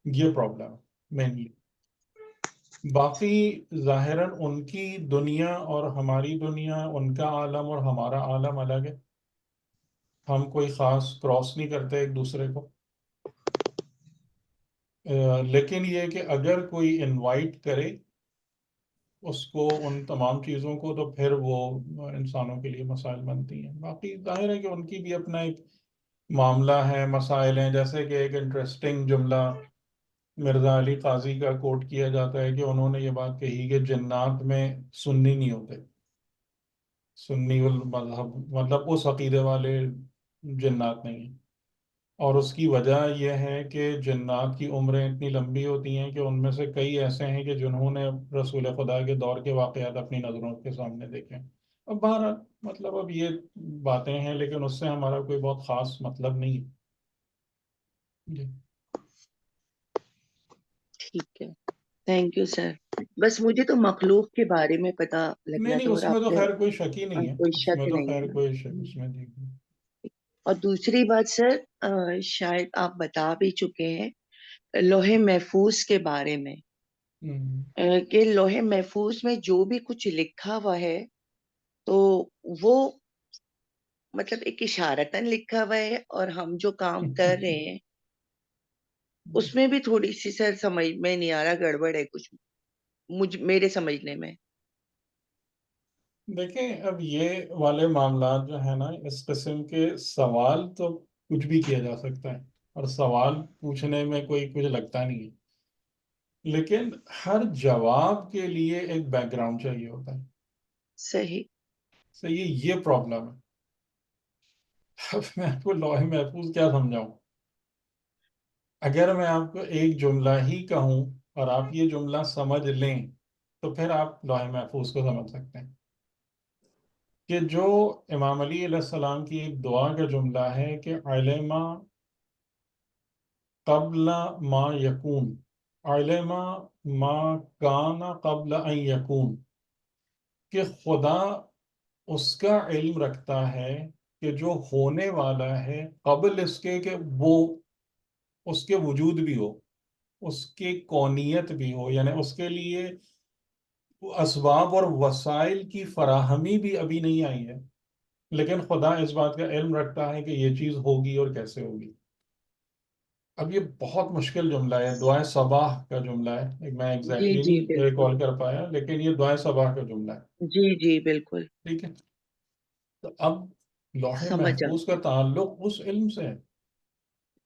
یہ problem mainly. باقی ظاہراً ان کی دنیا اور ہماری دنیا، ان کا عالم اور ہمارا عالم الگ ہے. ہم کوئی خاص کراس نہیں کرتے ایک دوسرے کو. لیکن یہ کہ اگر کوئی انوائٹ کرے اس کو ان تمام چیزوں کو، تو پھر وہ انسانوں کے لیے مسائل بنتی ہیں. باقی ظاہر ہے کہ ان کی بھی اپنا ایک معاملہ ہے، مسائل ہیں. جیسے کہ ایک انٹرسٹنگ جملہ مرزا علی قاضی کا کوٹ کیا جاتا ہے کہ انہوں نے یہ بات کہی کہ جنات میں سنی نہیں ہوتے، سنی المذہب مطلب اس عقیدے والے جنات نہیں ہیں. اور اس کی وجہ یہ ہے کہ جنات کی عمریں اتنی لمبی ہوتی ہیں کہ ان میں سے کئی ایسے ہیں کہ جنہوں نے رسول خدا کے دور کے واقعات اپنی نظروں کے سامنے دیکھے ہیں. اب بہرحال مطلب اب یہ باتیں ہیں، لیکن اس سے ہمارا کوئی بہت خاص مطلب نہیں ہے. جی ٹھیک ہے، تھینک یو سر. بس مجھے تو مخلوق کے بارے میں پتا نہیں لگنا نہیں، تھا اور اس میں آپ تو سے خیر کوئی شک ہی نہیں ہے، کوئی اس شک میں تو نہیں ہے خیر نا. کوئی شک اس میں نہیں. اور دوسری بات سر، شاید آپ بتا بھی چکے ہیں لوح محفوظ کے بارے میں، کہ لوح محفوظ میں جو بھی کچھ لکھا ہوا ہے تو وہ مطلب ایک اشارتاً لکھا ہوا ہے، اور ہم جو کام کر رہے ہیں اس میں بھی تھوڑی سی سر سمجھ میں نہیں آ رہا، گڑبڑ ہے کچھ میرے سمجھنے میں. دیکھیں اب یہ والے معاملات جو ہیں نا، اس قسم کے سوال تو کچھ بھی کیا جا سکتا ہے، اور سوال پوچھنے میں کوئی کچھ لگتا نہیں ہے، لیکن ہر جواب کے لیے ایک بیک گراؤنڈ چاہیے ہوتا ہے. صحیح. صحیح، یہ پرابلم ہے. اب میں آپ کو لوح محفوظ کیا سمجھاؤں؟ اگر میں آپ کو ایک جملہ ہی کہوں اور آپ یہ جملہ سمجھ لیں تو پھر آپ لوح محفوظ کو سمجھ سکتے ہیں. کہ جو امام علی علیہ السلام کی ایک دعا کا جملہ ہے کہ علم قبل ما یکون، علم ما کان قبل ان یکون، کہ خدا اس کا علم رکھتا ہے کہ جو ہونے والا ہے قبل اس کے کہ وہ اس کے وجود بھی ہو، اس کی کونیت بھی ہو، یعنی اس کے لیے اسباب اور وسائل کی فراہمی بھی ابھی نہیں آئی ہے، لیکن خدا اس بات کا علم رکھتا ہے کہ یہ چیز ہوگی اور کیسے ہوگی. اب یہ بہت مشکل جملہ ہے، دعائے صباح کا جملہ ہے، میں جی ایگزیکٹلی جی نہیں بالکل. ریکال کر پایا، لیکن یہ دعائے صباح کا جملہ ہے. جی جی بالکل. ٹھیک ہے، تو اب لوح سمجھ محفوظ آتا کا ہے. تعلق اس علم سے ہے.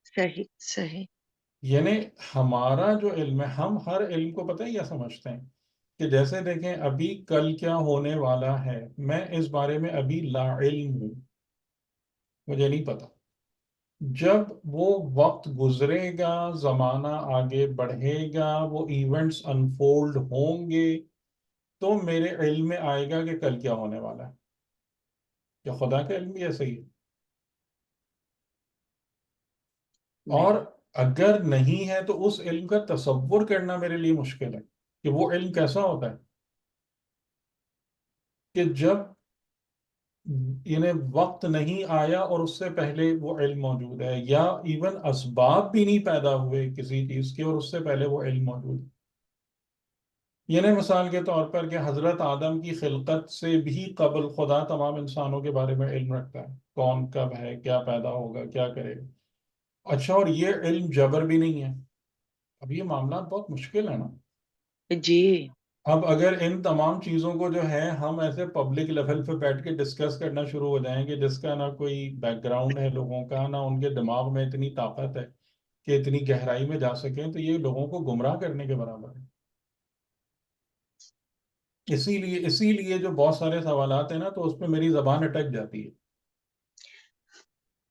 صحیح صحیح. یعنی ہمارا جو علم ہے، ہم ہر علم کو پتہ ہے کیا سمجھتے ہیں کہ جیسے دیکھیں ابھی کل کیا ہونے والا ہے، میں اس بارے میں ابھی لا علم ہوں، مجھے نہیں پتا. جب وہ وقت گزرے گا، زمانہ آگے بڑھے گا، وہ ایونٹس انفولڈ ہوں گے، تو میرے علم میں آئے گا کہ کل کیا ہونے والا ہے. کیا خدا کا علم بھی ایسا ہی ہے؟ اور نہیں. اگر نہیں ہے تو اس علم کا تصور کرنا میرے لیے مشکل ہے کہ وہ علم کیسا ہوتا ہے کہ جب یعنی وقت نہیں آیا اور اس سے پہلے وہ علم موجود ہے، یا ایون اسباب بھی نہیں پیدا ہوئے کسی چیز کے اور اس سے پہلے وہ علم موجود ہے. یعنی مثال کے طور پر کہ حضرت آدم کی خلقت سے بھی قبل خدا تمام انسانوں کے بارے میں علم رکھتا ہے، کون کب ہے، کیا پیدا ہوگا، کیا کرے گا. اچھا، اور یہ علم جبر بھی نہیں ہے. اب یہ معاملات بہت مشکل ہے نا. جی. اب اگر ان تمام چیزوں کو جو ہے ہم ایسے پبلک لیول پہ بیٹھ کے ڈسکس کرنا شروع ہو جائیں گے، جس کا نہ کوئی بیک گراؤنڈ ہے لوگوں کا، نہ ان کے دماغ میں اتنی طاقت ہے کہ اتنی گہرائی میں جا سکیں، تو یہ لوگوں کو گمراہ کرنے کے برابر ہے. اسی لیے جو بہت سارے سوالات ہیں نا، تو اس پہ میری زبان اٹک جاتی ہے،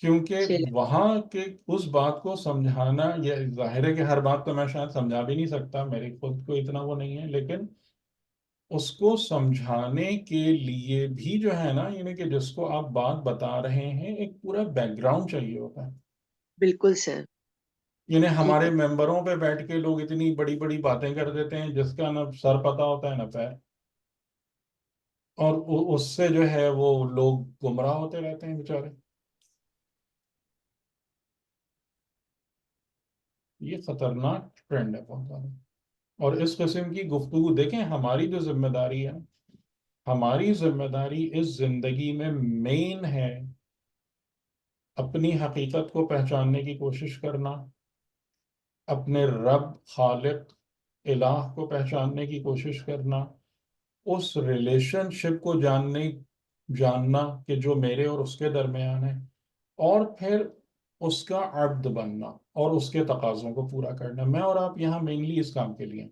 کیونکہ چل. وہاں کے اس بات کو سمجھانا، یہ ظاہر ہے کہ ہر بات تو میں شاید سمجھا بھی نہیں سکتا، میری خود کو اتنا وہ نہیں ہے، لیکن اس کو سمجھانے کے لیے بھی جو ہے نا، یعنی کہ جس کو آپ بات بتا رہے ہیں، ایک پورا بیک گراؤنڈ چاہیے ہوتا ہے. بالکل سر. یعنی ٹھیک ہمارے ہے. ممبروں پہ بیٹھ کے لوگ اتنی بڑی بڑی باتیں کر دیتے ہیں جس کا نہ سر پتہ ہوتا ہے نہ پیر، اور اس سے جو ہے وہ لوگ گمراہ ہوتے رہتے ہیں بیچارے. یہ خطرناک ٹرینڈ ہے بہت زیادہ. اور اس قسم کی گفتگو دیکھیں، ہماری جو ذمہ داری ہے، ہماری ذمہ داری اس زندگی میں مین ہے اپنی حقیقت کو پہچاننے کی کوشش کرنا، اپنے رب خالق الہ کو پہچاننے کی کوشش کرنا، اس ریلیشن شپ کو جاننا کہ جو میرے اور اس کے درمیان ہے، اور پھر اس کا عبد بننا اور اس کے تقاضوں کو پورا کرنا. میں اور آپ یہاں مینلی اس کام کے لیے ہیں.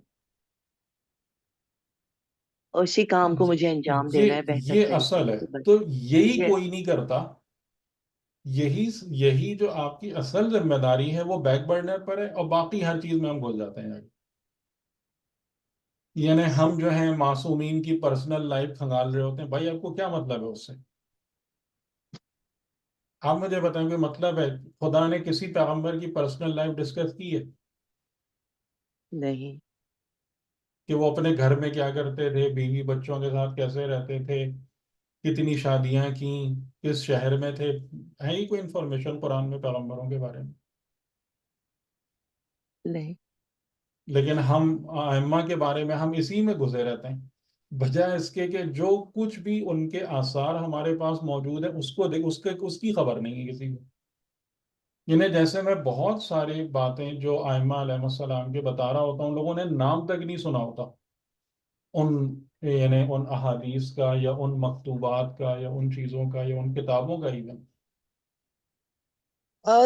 اسی کام کو مجھے انجام دینا ہے بہتر یہ طریقے اصل ہے. سے بس. تو یہی یہ کوئی نہیں کرتا. یہی جو آپ کی اصل ذمہ داری ہے وہ بیک برنر پر ہے، اور باقی ہر چیز میں ہم گھل جاتے ہیں. یعنی ہم جو ہیں معصومین کی پرسنل لائف کھنگال رہے ہوتے ہیں. بھائی آپ کو کیا مطلب ہے اس سے؟ آپ مجھے بتائیں کوئی مطلب ہے؟ خدا نے کسی پیغمبر کی پرسنل لائف ڈسکس کی ہے نہیں. کہ وہ اپنے گھر میں کیا کرتے تھے، بیوی بچوں کے ساتھ کیسے رہتے تھے، کتنی شادیاں کیں، کس شہر میں تھے؟ ہے ہی کوئی انفارمیشن قرآن میں پیغمبروں کے بارے میں؟ نہیں. لیکن ہم ائمہ کے بارے میں ہم اسی میں گھسے رہتے ہیں، بجائے اس کے کہ جو کچھ بھی ان کے آثار ہمارے پاس موجود ہے اس کو دیکھ، اس کی خبر نہیں ہے کسی کو. یعنی جیسے میں بہت ساری باتیں جو ائمہ علیہ السلام کے بتا رہا ہوتا ہوں، لوگوں نے نام تک نہیں سنا ہوتا ان، یعنی ان احادیث کا یا ان مکتوبات کا یا ان چیزوں کا یا ان کتابوں کا ایون.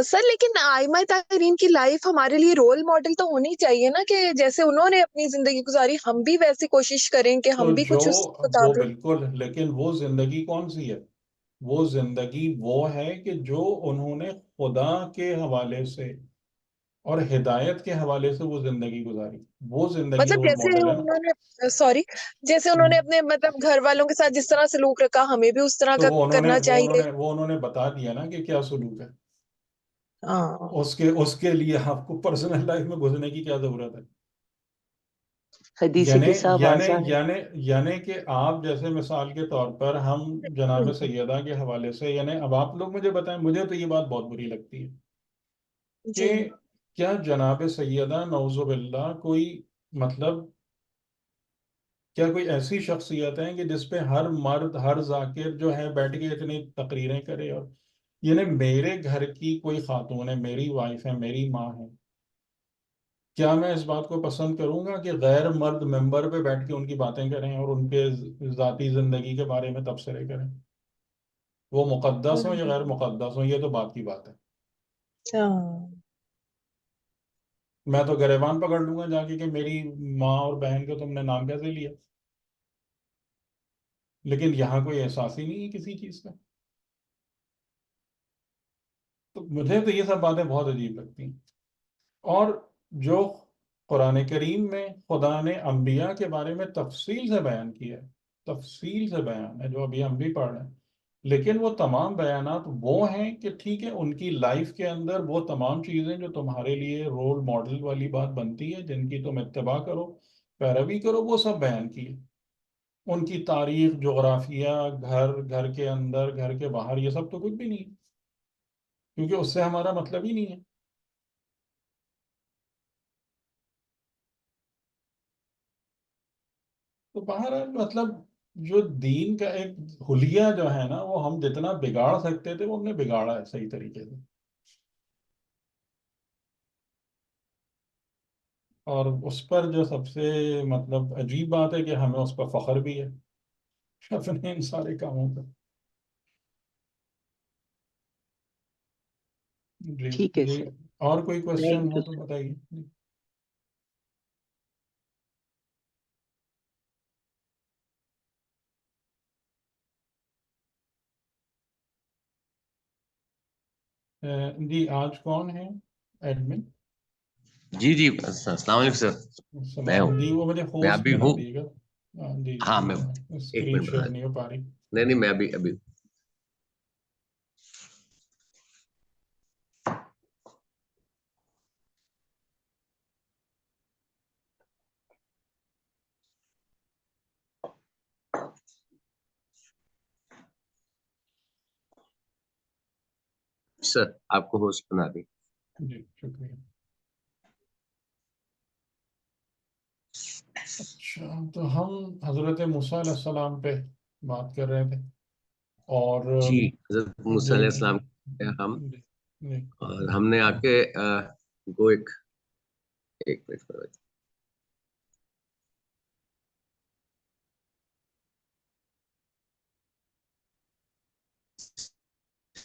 سر لیکن آئمہ طاہرین کی لائف ہمارے لیے رول ماڈل تو ہونی چاہیے نا، کہ جیسے انہوں نے اپنی زندگی گزاری ہم بھی ویسی کوشش کریں کہ تو ہم بھی جو کچھ اس وہ مطابق. بالکل، لیکن وہ زندگی کون سی ہے؟ وہ زندگی وہ ہے کہ جو انہوں نے خدا کے حوالے سے اور ہدایت کے حوالے سے وہ زندگی گزاری، وہ زندگی مطلب رول جیسے ماڈل ہے نا. انہوں نے جیسے انہوں نے اپنے مطلب گھر والوں کے ساتھ جس طرح سلوک رکھا ہمیں بھی اس طرح تو کا وہ انہوں نے کرنا وہ انہوں چاہیے. نے وہ انہوں نے بتا دیا نا کہ کیا سلوک ہے. ہاں. اس کے لیے آپ کو پرسنل لائف میں گھسنے کی کیا ضرورت ہے؟ حدیث یعنی کے ساتھ یعنی واضح ہے. یعنی یعنی کہ آپ جیسے مثال کے طور پر ہم جناب سیدہ کے حوالے سے، یعنی اب آپ لوگ مجھے بتائیں، مجھے تو یہ بات بہت بری لگتی ہے کہ جی. کیا جناب سیدہ نعوذ باللہ کوئی، مطلب کیا کوئی ایسی شخصیت ہے کہ جس پہ ہر مرد ہر ذاکر جو ہے بیٹھ کے اتنی تقریریں کرے؟ اور یعنی میرے گھر کی کوئی خاتون ہے، میری وائف ہے، میری ماں ہے، کیا میں اس بات کو پسند کروں گا کہ غیر مرد ممبر پہ بیٹھ کے ان کی باتیں کریں اور ان کے ذاتی زندگی کے بارے میں تبصرے کریں؟ وہ مقدس ہوں یا غیر مقدس ہوں، یہ تو بات کی بات ہے. ہاں. میں تو گریبان پکڑ لوں گا جا کے کہ میری ماں اور بہن کو تم نے نام کیسے لیا؟ لیکن یہاں کوئی احساس ہی نہیں ہے کسی چیز کا. تو مجھے تو یہ سب باتیں بہت عجیب لگتی ہیں. اور جو قرآن کریم میں خدا نے انبیاء کے بارے میں تفصیل سے بیان کیا ہے، تفصیل سے بیان ہے، جو ابھی ہم بھی پڑھ رہے ہیں، لیکن وہ تمام بیانات وہ ہیں کہ ٹھیک ہے ان کی لائف کے اندر وہ تمام چیزیں جو تمہارے لیے رول ماڈل والی بات بنتی ہے، جن کی تم اتباع کرو، پیروی کرو، وہ سب بیان کی ہے. ان کی تاریخ، جغرافیہ، گھر کے اندر، گھر کے باہر، یہ سب تو کچھ بھی نہیں ہے، کیونکہ اس سے ہمارا مطلب ہی نہیں ہے. تو بہرحال مطلب جو دین کا ایک حلیہ جو ہے نا، وہ ہم جتنا بگاڑ سکتے تھے وہ ہم نے بگاڑا ہے صحیح طریقے سے. اور اس پر جو سب سے مطلب عجیب بات ہے کہ ہمیں اس پر فخر بھی ہے اپنے ان سارے کاموں پر. جی. ٹھیک ہے جی. سر. اور کوئی کوشچن تھینک ہو یو تو سر. بتائیے. جی آج کون ہے ایڈمن؟ جی جی السلام علیکم سر. میں السلام. ہوں. جی وہ مجھے میں ہوسٹ ابھی بنا ہوں. دیے گا. جی ہاں ٹھیک میں ہے. ایک اسکرین منٹ شیئر بتا. نہیں ہو پا رہی. نہیں نہیں میں ابھی سر آپ کو ہوسٹ بنا دی. جی شکریہ. اچھا، تو ہم حضرت موسیٰ علیہ السلام پہ بات کر رہے تھے اور جی حضرت موسیٰ جی علیہ السلام ہم جی جی اور ہم نے آ کے کو ایک منٹ پر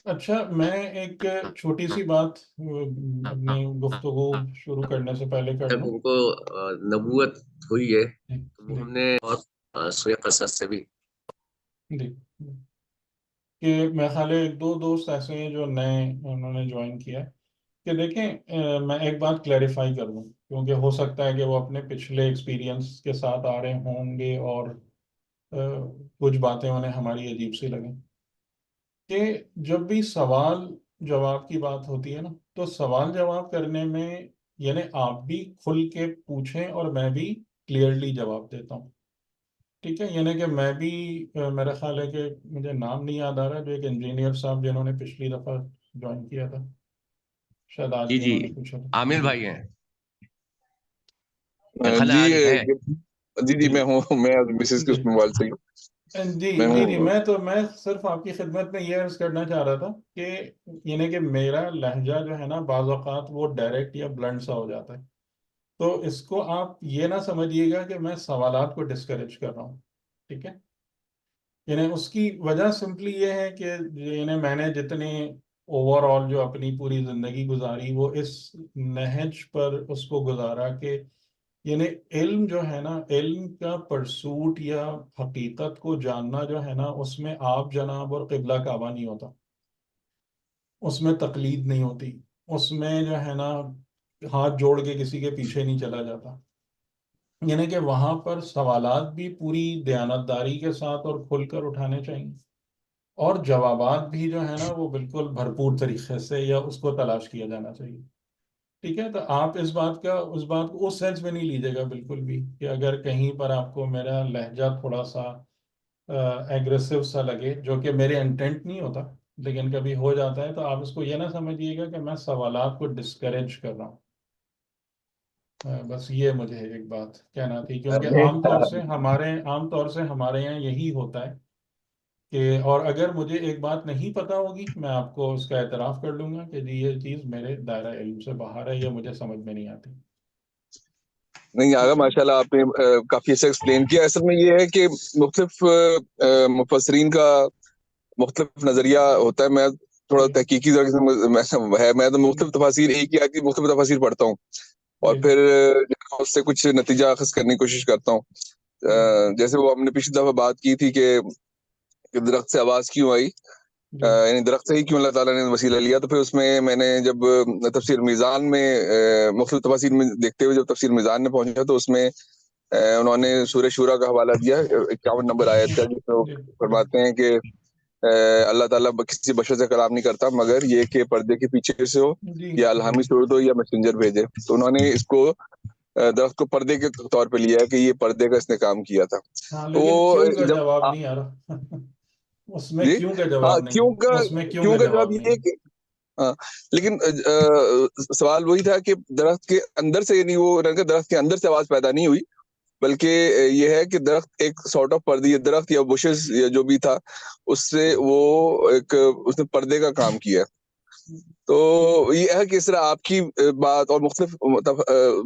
اچھا، میں ایک چھوٹی سی بات اپنی گفتگو شروع کرنے سے پہلے کر لوں. ان کو نبوت ہوئی ہے جی وہ ہم نے اور سورہ قصص سے بھی جی کہ میرے خیال ہے ایک دو دوست ایسے ہیں جو نئے انہوں نے جوائن کیا ہے کہ دیکھیں میں ایک بات کلیریفائی کر دوں کیونکہ ہو سکتا ہے کہ وہ اپنے پچھلے ایکسپیرینس کے ساتھ آ رہے ہوں گے اور کچھ باتیں انہیں ہماری عجیب سی لگیں کہ جب بھی سوال جواب کی بات ہوتی ہے نا تو سوال جواب کرنے میں یعنی آپ بھی کھل کے پوچھیں اور میں بھی کلیئرلی جواب دیتا ہوں. ٹھیک ہے، یعنی کہ میں بھی میرا خیال ہے کہ مجھے نام نہیں یاد آ رہا جو ایک انجینئر صاحب جنہوں نے پچھلی دفعہ جوائن کیا تھا، شاید آج بھی جی انہوں نے پوچھا تھا. عامر جی بھائی ہیں خالہ جی عارف ہیں. جی جی میں ہوں، میں مسز کے جی اس موبائل سے جی میں جی جی ہوں. میں صرف آپ کی خدمت میں یہ عرض کرنا چاہ رہا تھا کہ یعنی کہ میرا لہجہ جو ہے نا بعض اوقات وہ ڈائریکٹ یا بلنٹ سا ہو جاتا ہے، تو اس کو آپ یہ نہ سمجھیے گا کہ میں سوالات کو ڈسکریج کر رہا ہوں. ٹھیک ہے، یعنی اس کی وجہ سمپلی یہ ہے کہ یعنی میں نے جتنے اوور آل جو اپنی پوری زندگی گزاری وہ اس نہج پر اس کو گزارا کہ یعنی علم جو ہے نا، علم کا پرسوٹ یا حقیقت کو جاننا جو ہے نا، اس میں آپ جناب اور قبلہ کعبہ نہیں ہوتا، اس میں تقلید نہیں ہوتی، اس میں جو ہے نا ہاتھ جوڑ کے کسی کے پیچھے نہیں چلا جاتا. یعنی کہ وہاں پر سوالات بھی پوری دیانتداری کے ساتھ اور کھل کر اٹھانے چاہیے اور جوابات بھی جو ہے نا وہ بالکل بھرپور طریقے سے یا اس کو تلاش کیا جانا چاہیے. ٹھیک ہے، تو آپ اس بات کو اس سینس میں نہیں لیجیے گا بالکل بھی کہ اگر کہیں پر آپ کو میرا لہجہ تھوڑا سا ایگریسو سا لگے جو کہ میرے انٹینٹ نہیں ہوتا لیکن کبھی ہو جاتا ہے، تو آپ اس کو یہ نہ سمجھیے گا کہ میں سوالات کو ڈسکریج کر رہا ہوں. بس یہ مجھے ایک بات کہنا تھی کیونکہ عام طور سے ہمارے یہاں یہی ہوتا ہے کہ اور اگر مجھے ایک بات نہیں پتا ہوگی میں آپ کو اس کا اعتراف کر لوں گا کہ جی یہ چیز میرے دائرہ علم سے باہر ہے یا مجھے سمجھ میں نہیں آتی. نہیں آگا، ٹھیک ہے ماشاء اللہ آپ نے کافی اچھا ایکسپلین کیا. اصل میں یہ ہے کہ مختلف مفسرین کا مختلف نظریہ ہوتا ہے. میں تھوڑا جی تحقیقی طرح سے میں تو مختلف تفاسیر ایک ہی آتی مختلف تفاسیر پڑھتا ہوں اور جی پھر اس سے کچھ نتیجہ اخذ کرنے کی کوشش کرتا ہوں. جیسے وہ ہم نے پچھلی دفعہ بات کی تھی کہ درخت سے آواز کیوں آئی، جی یعنی درخت سے ہی کیوں اللہ تعالیٰ نے وسیلہ لیا. تو پھر اس میں نے جب تفسیر میزان میں مختلف تفاسیر میں دیکھتے ہوئے جب تفسیر میزان میں پہنچا تو اس میں انہوں نے سورہ شورا کا حوالہ دیا 51 نمبر آیت کا، جس میں وہ جی فرماتے ہیں کہ اللہ تعالیٰ کسی بشر سے کلام نہیں کرتا مگر یہ کہ پردے کے پیچھے سے ہو جی یا الہامی صورت ہو یا میسنجر بھیجے. تو انہوں نے اس کو درخت کو پردے کے طور پہ لیا ہے کہ یہ پردے کا اس نے کام کیا تھا. ہاں، تو لیکن کیوں کا جب جواب نہیں آ رہا اس میں جی کیوں کا ہاں جواب نہیں ہے، اس میں کیوں کیوں کا کا جواب جواب یہ نہیں ہے ہے. کہ ہاں، لیکن سوال وہی تھا کہ درخت کے اندر سے، یعنی وہ درخت کے اندر سے آواز پیدا نہیں ہوئی بلکہ یہ ہے کہ درخت ایک سارٹ آف پردے، درخت یا بشز یا جو بھی تھا اس سے وہ اس نے پردے کا کام کیا. تو یہ ہے کہ اس طرح آپ کی بات اور مختلف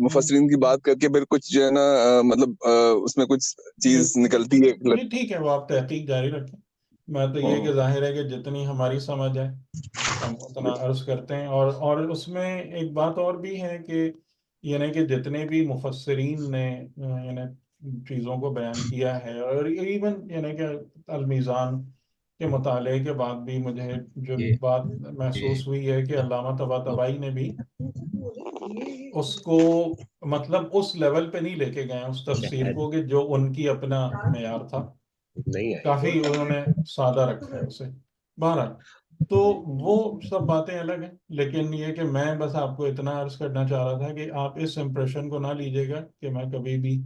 مفسرین کی بات کر کے پھر کچھ جو ہے نا مطلب اس میں کچھ جی چیز نکلتی ہے. جی ٹھیک ہے، وہ آپ تحقیق جاری رکھیں. میں تو یہ کہ ظاہر ہے کہ جتنی ہماری سمجھ ہے ہم اتنا عرض کرتے ہیں اور اس میں ایک بات اور بھی ہے کہ یعنی کہ جتنے بھی مفسرین نے یعنی چیزوں کو بیان کیا ہے اور ایون یعنی کہ المیزان کے مطالعے کے بعد بھی مجھے جو بات محسوس ہوئی ہے کہ علامہ طباطبائی نے بھی اس کو مطلب اس لیول پہ نہیں لے کے گئے اس تفسیر کو کہ جو ان کی اپنا معیار تھا، نہیں آئی کافی انہوں نے سادہ رکھا ہے اسے. بہرحال تو وہ سب باتیں الگ ہیں، لیکن یہ کہ میں بس آپ کو اتنا عرض کرنا چاہ رہا تھا کہ آپ اس امپریشن کو نہ لیجیے گا کہ میں کبھی بھی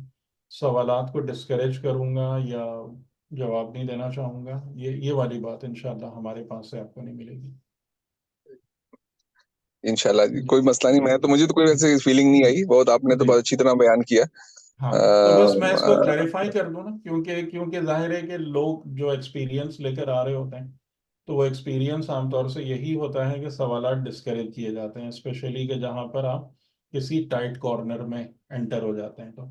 سوالات کو ڈسکریج کروں گا یا جواب نہیں دینا چاہوں گا. یہ والی بات انشاءاللہ ہمارے پاس سے آپ کو نہیں ملے گی. انشاءاللہ جی کوئی مسئلہ نہیں. مجھے تو کوئی ایسی فیلنگ نہیں آئی. بہت آپ نے تو جی بہت اچھی طرح بیان کیا. ہاں تو بس میں اس کو کلیریفائی کر دوں نا، کیونکہ ظاہر ہے کہ لوگ جو ایکسپیرینس لے کر آ رہے ہوتے ہیں تو وہ ایکسپیرینس عام طور سے یہی ہوتا ہے کہ سوالات ڈسکریج کیے جاتے ہیں، اسپیشلی کہ جہاں پر آپ کسی ٹائٹ کارنر میں انٹر ہو جاتے ہیں تو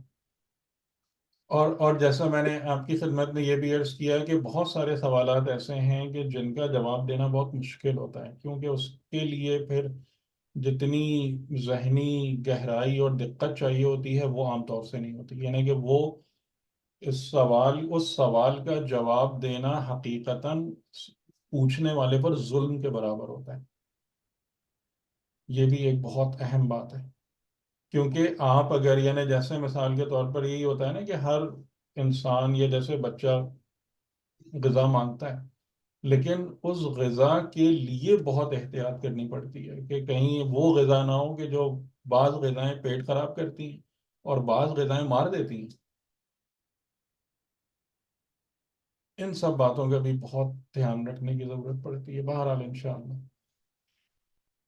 اور جیسا میں نے آپ کی خدمت میں یہ بھی عرض کیا کہ بہت سارے سوالات ایسے ہیں کہ جن کا جواب دینا بہت مشکل ہوتا ہے، کیونکہ اس کے لیے پھر جتنی ذہنی گہرائی اور دقت چاہیے ہوتی ہے وہ عام طور سے نہیں ہوتی، یعنی کہ وہ اس سوال کا جواب دینا حقیقتاً پوچھنے والے پر ظلم کے برابر ہوتا ہے۔ یہ بھی ایک بہت اہم بات ہے، کیونکہ آپ اگر یعنی جیسے مثال کے طور پر یہی ہوتا ہے نا کہ ہر انسان یا جیسے بچہ غذا مانگتا ہے، لیکن اس غذا کے لیے بہت احتیاط کرنی پڑتی ہے کہ کہیں وہ غذا نہ ہو کہ جو بعض غذائیں پیٹ خراب کرتی ہیں اور بعض غذائیں مار دیتی ہیں۔ ان سب باتوں کا بھی بہت دھیان رکھنے کی ضرورت پڑتی ہے۔ بہرحال انشاءاللہ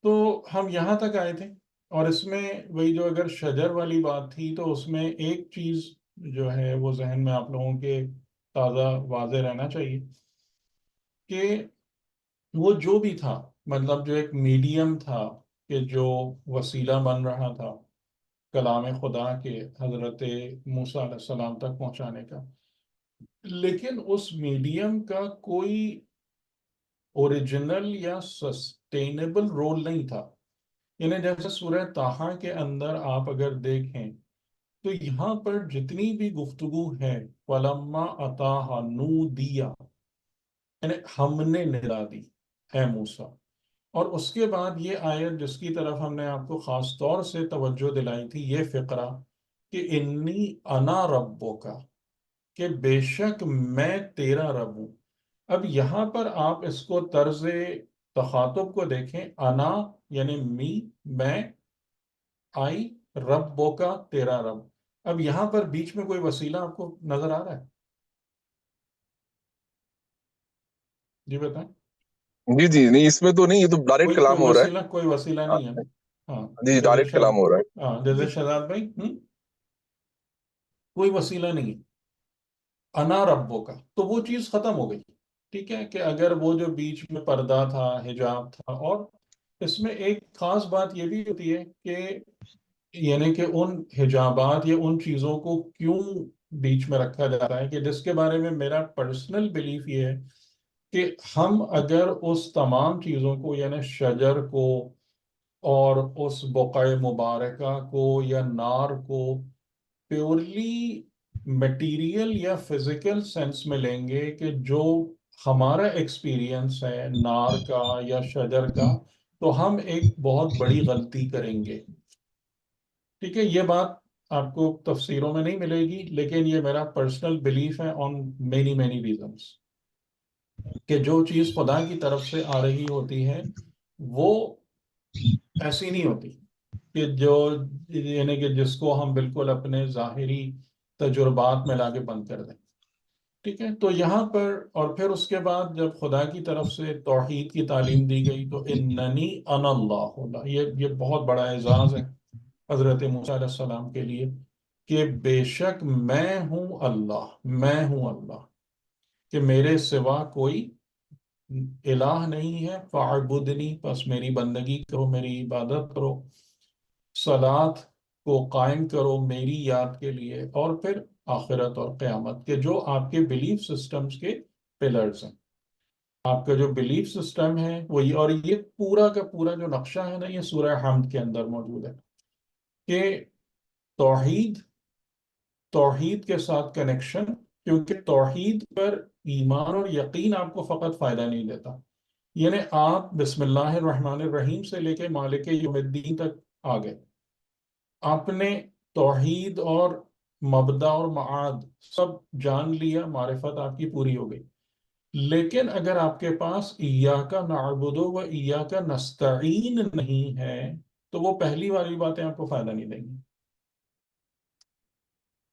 تو ہم یہاں تک آئے تھے، اور اس میں وہی جو اگر شجر والی بات تھی تو اس میں ایک چیز جو ہے وہ ذہن میں آپ لوگوں کے تازہ واضح رہنا چاہیے کہ وہ جو بھی تھا، مطلب جو ایک میڈیم تھا کہ جو وسیلہ بن رہا تھا کلام خدا کے حضرت موسیٰ علیہ السلام تک پہنچانے کا، لیکن اس میڈیم کا کوئی اوریجنل یا سسٹینیبل رول نہیں تھا۔ یعنی جیسے سورہ طٰہٰ کے اندر آپ اگر دیکھیں تو یہاں پر جتنی بھی گفتگو ہے وَلَمَّا أَتَاهَا نُودِيَ، یعنی ہم نے ندا دی اے موسیٰ، اور اس کے بعد یہ آیت جس کی طرف ہم نے آپ کو خاص طور سے توجہ دلائی تھی، یہ فقرہ کہ انی انا ربک، کہ بے شک میں تیرا رب ہوں۔ اب یہاں پر آپ اس کو طرز تخاطب کو دیکھیں، انا یعنی می، میں، آئی، ربو کا تیرا رب۔ اب یہاں پر بیچ میں کوئی وسیلہ آپ کو نظر آ رہا ہے؟ جی بتائیں۔ جی نہیں، اس میں تو نہیں، یہ تو ڈائریکٹ کلام ہو رہا ہے۔ کوئی وسیلہ نہیں ہے نا؟ ہاں جی ڈائریکٹ کلام ہو رہا ہے۔ ہاں جیسے شہزاد بھائی کوئی وسیلہ نہیں ہے، انا ربو کا، تو وہ چیز ختم ہو گئی۔ ٹھیک ہے کہ اگر وہ جو بیچ میں پردہ تھا، حجاب تھا، اور اس میں ایک خاص بات یہ بھی ہوتی ہے کہ یعنی کہ ان حجابات یا ان چیزوں کو کیوں بیچ میں رکھا جاتا ہے، کہ جس کے بارے میں میرا پرسنل بلیف یہ ہے کہ ہم اگر اس تمام چیزوں کو یعنی شجر کو اور اس بقع مبارکہ کو یا نار کو پیورلی میٹیریل یا فزیکل سینس میں لیں گے کہ جو ہمارا ایکسپیرینس ہے نار کا یا شجر کا، تو ہم ایک بہت بڑی غلطی کریں گے۔ ٹھیک ہے، یہ بات آپ کو تفسیروں میں نہیں ملے گی، لیکن یہ میرا پرسنل بلیف ہے آن مینی مینی ریزنس، کہ جو چیز خدا کی طرف سے آ رہی ہوتی ہے وہ ایسی نہیں ہوتی کہ جو یعنی کہ جس کو ہم بالکل اپنے ظاہری تجربات میں لا کے بند کر دیں۔ ٹھیک ہے، تو یہاں پر اور پھر اس کے بعد جب خدا کی طرف سے توحید کی تعلیم دی گئی تو اننی انا اللہ، یہ بہت بڑا اعزاز ہے حضرت موسیٰ علیہ السلام کے لیے کہ بے شک میں ہوں اللہ، میں ہوں اللہ، کہ میرے سوا کوئی الہ نہیں ہے، فاعبدنی، پس میری بندگی کرو، میری عبادت کرو، صلاۃ کو قائم کرو میری یاد کے لیے، اور پھر آخرت اور قیامت کے جو آپ کے بلیف سسٹمز کے پلرز ہیں۔ آپ کا جو بلیف سسٹم ہے وہ اور یہ پورا کا پورا جو نقشہ ہے نا، یہ سورہ حمد کے اندر موجود ہے کہ توحید کے ساتھ کنیکشن، کیونکہ توحید پر ایمان اور یقین آپ کو فقط فائدہ نہیں دیتا، یعنی آپ بسم اللہ الرحمن الرحیم سے لے کے مالک یوم الدین تک آ گئے، آپ نے توحید اور مبدا اور معاد سب جان لیا، معرفت آپ کی پوری ہو گئی، لیکن اگر آپ کے پاس ایاک نعبد و ایاک نستعین نہیں ہے تو وہ پہلی والی باتیں آپ کو فائدہ نہیں دیں گی۔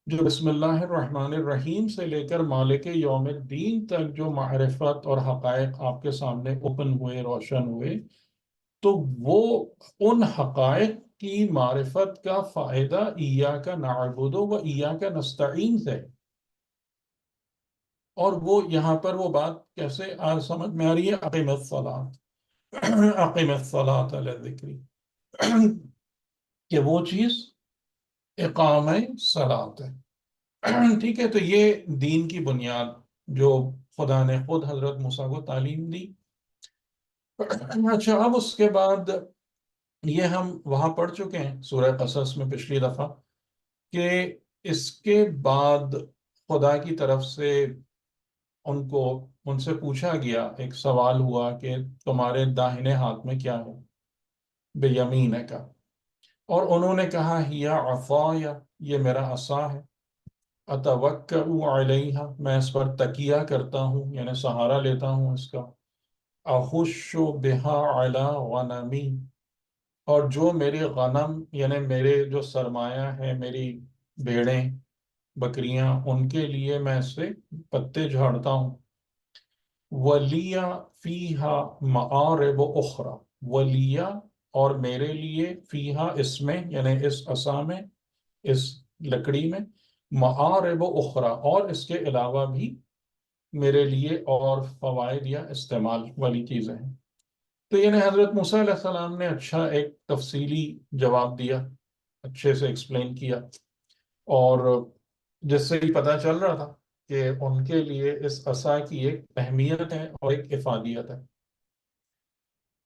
جو بسم اللہ الرحمن الرحیم سے لے کر مالک یوم الدین تک جو معرفت اور حقائق آپ کے سامنے اوپن ہوئے، روشن ہوئے، تو وہ ان حقائق کی معرفت کا فائدہ ایاک نعبد و ایاک نستعین سے، اور وہ یہاں پر وہ بات کیسے آج سمجھ میں آ رہی ہے؟ اقیم الصلاۃ اقیم الصلاۃ لذکری، کہ وہ چیز اقامہ صلاۃ ہے. ٹھیک ہے، تو یہ دین کی بنیاد جو خدا نے خود حضرت موسیٰ کو تعلیم دی. اچھا، اب اس کے بعد یہ ہم وہاں پڑھ چکے ہیں سورہ قصص میں پچھلی دفعہ کہ اس کے بعد خدا کی طرف سے ان سے پوچھا گیا، ایک سوال ہوا کہ تمہارے داہنے ہاتھ میں کیا ہے، بیمینہ کا، اور انہوں نے کہا ہیا عصایا، یہ میرا عصا ہے، اتوکئ علیہا، میں اس پر تکیہ کرتا ہوں، یعنی سہارا لیتا ہوں اس کا، اخش بہا علی غنمی، اور جو میرے غنم یعنی میرے جو سرمایہ ہے، میری بھیڑیں بکریاں، ان کے لیے میں اس سے پتے جھاڑتا ہوں. وَلِيَ فِيهَا مَآرِبُ أُخْرَى، وَلِيَ، اور میرے لیے، فیہا اس میں، یعنی اس عصا میں، اس لکڑی میں، مآرب اخرى، اور اس کے علاوہ بھی میرے لیے اور فوائد یا استعمال والی چیزیں ہیں. تو یعنی حضرت موسیٰ علیہ السلام نے اچھا ایک تفصیلی جواب دیا، اچھے سے ایکسپلین کیا، اور جس سے پتہ چل رہا تھا کہ ان کے لیے اس عصا کی ایک اہمیت ہے اور ایک افادیت ہے.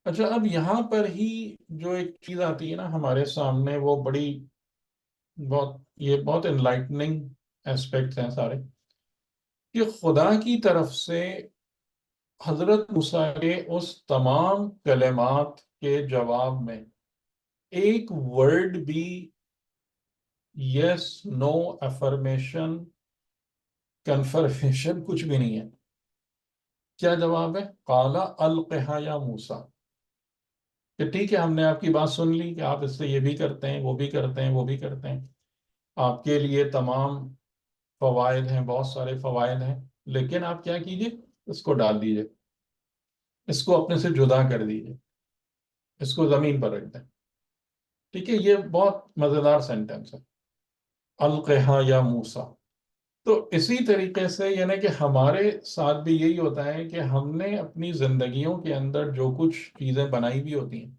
اچھا، اب یہاں پر ہی جو ایک چیز آتی ہے نا ہمارے سامنے، وہ بہت انلائٹننگ ایسپیکٹس ہیں سارے، کہ خدا کی طرف سے حضرت موسیٰ کے اس تمام کلمات کے جواب میں ایک ورڈ بھی یس، نو، افرمیشن، کنفرمیشن کچھ بھی نہیں ہے. کیا جواب ہے؟ قال القھا یا موسیٰ، کہ ٹھیک ہے، ہم نے آپ کی بات سن لی کہ آپ اس سے یہ بھی کرتے ہیں، وہ بھی کرتے ہیں، وہ بھی کرتے ہیں، آپ کے لیے تمام فوائد ہیں، بہت سارے فوائد ہیں، لیکن آپ کیا کیجئے، اس کو ڈال دیجئے، اس کو اپنے سے جدا کر دیجئے، اس کو زمین پر رکھ دیں. ٹھیک ہے، یہ بہت مزیدار سینٹنس ہے، القھا یا موسیٰ. تو اسی طریقے سے یعنی کہ ہمارے ساتھ بھی یہی ہوتا ہے کہ ہم نے اپنی زندگیوں کے اندر جو کچھ چیزیں بنائی بھی ہوتی ہیں،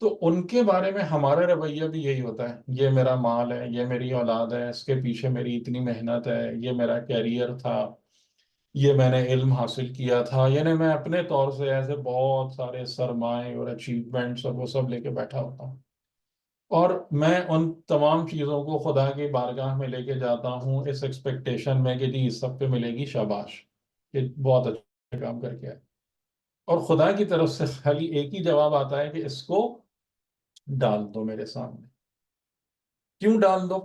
تو ان کے بارے میں ہمارا رویہ بھی یہی ہوتا ہے، یہ میرا مال ہے، یہ میری اولاد ہے، اس کے پیچھے میری اتنی محنت ہے، یہ میرا کیریئر تھا، یہ میں نے علم حاصل کیا تھا، یعنی میں اپنے طور سے ایسے بہت سارے سرمائے اور اچیومنٹس اور وہ سب لے کے بیٹھا ہوتا ہوں، اور میں ان تمام چیزوں کو خدا کی بارگاہ میں لے کے جاتا ہوں اس ایکسپیکٹیشن میں کہ جی اس سب پہ ملے گی شاباش، کہ بہت اچھا کام کر کے آئے. اور خدا کی طرف سے خالی ایک ہی جواب آتا ہے کہ اس کو ڈال دو میرے سامنے. کیوں ڈال دو؟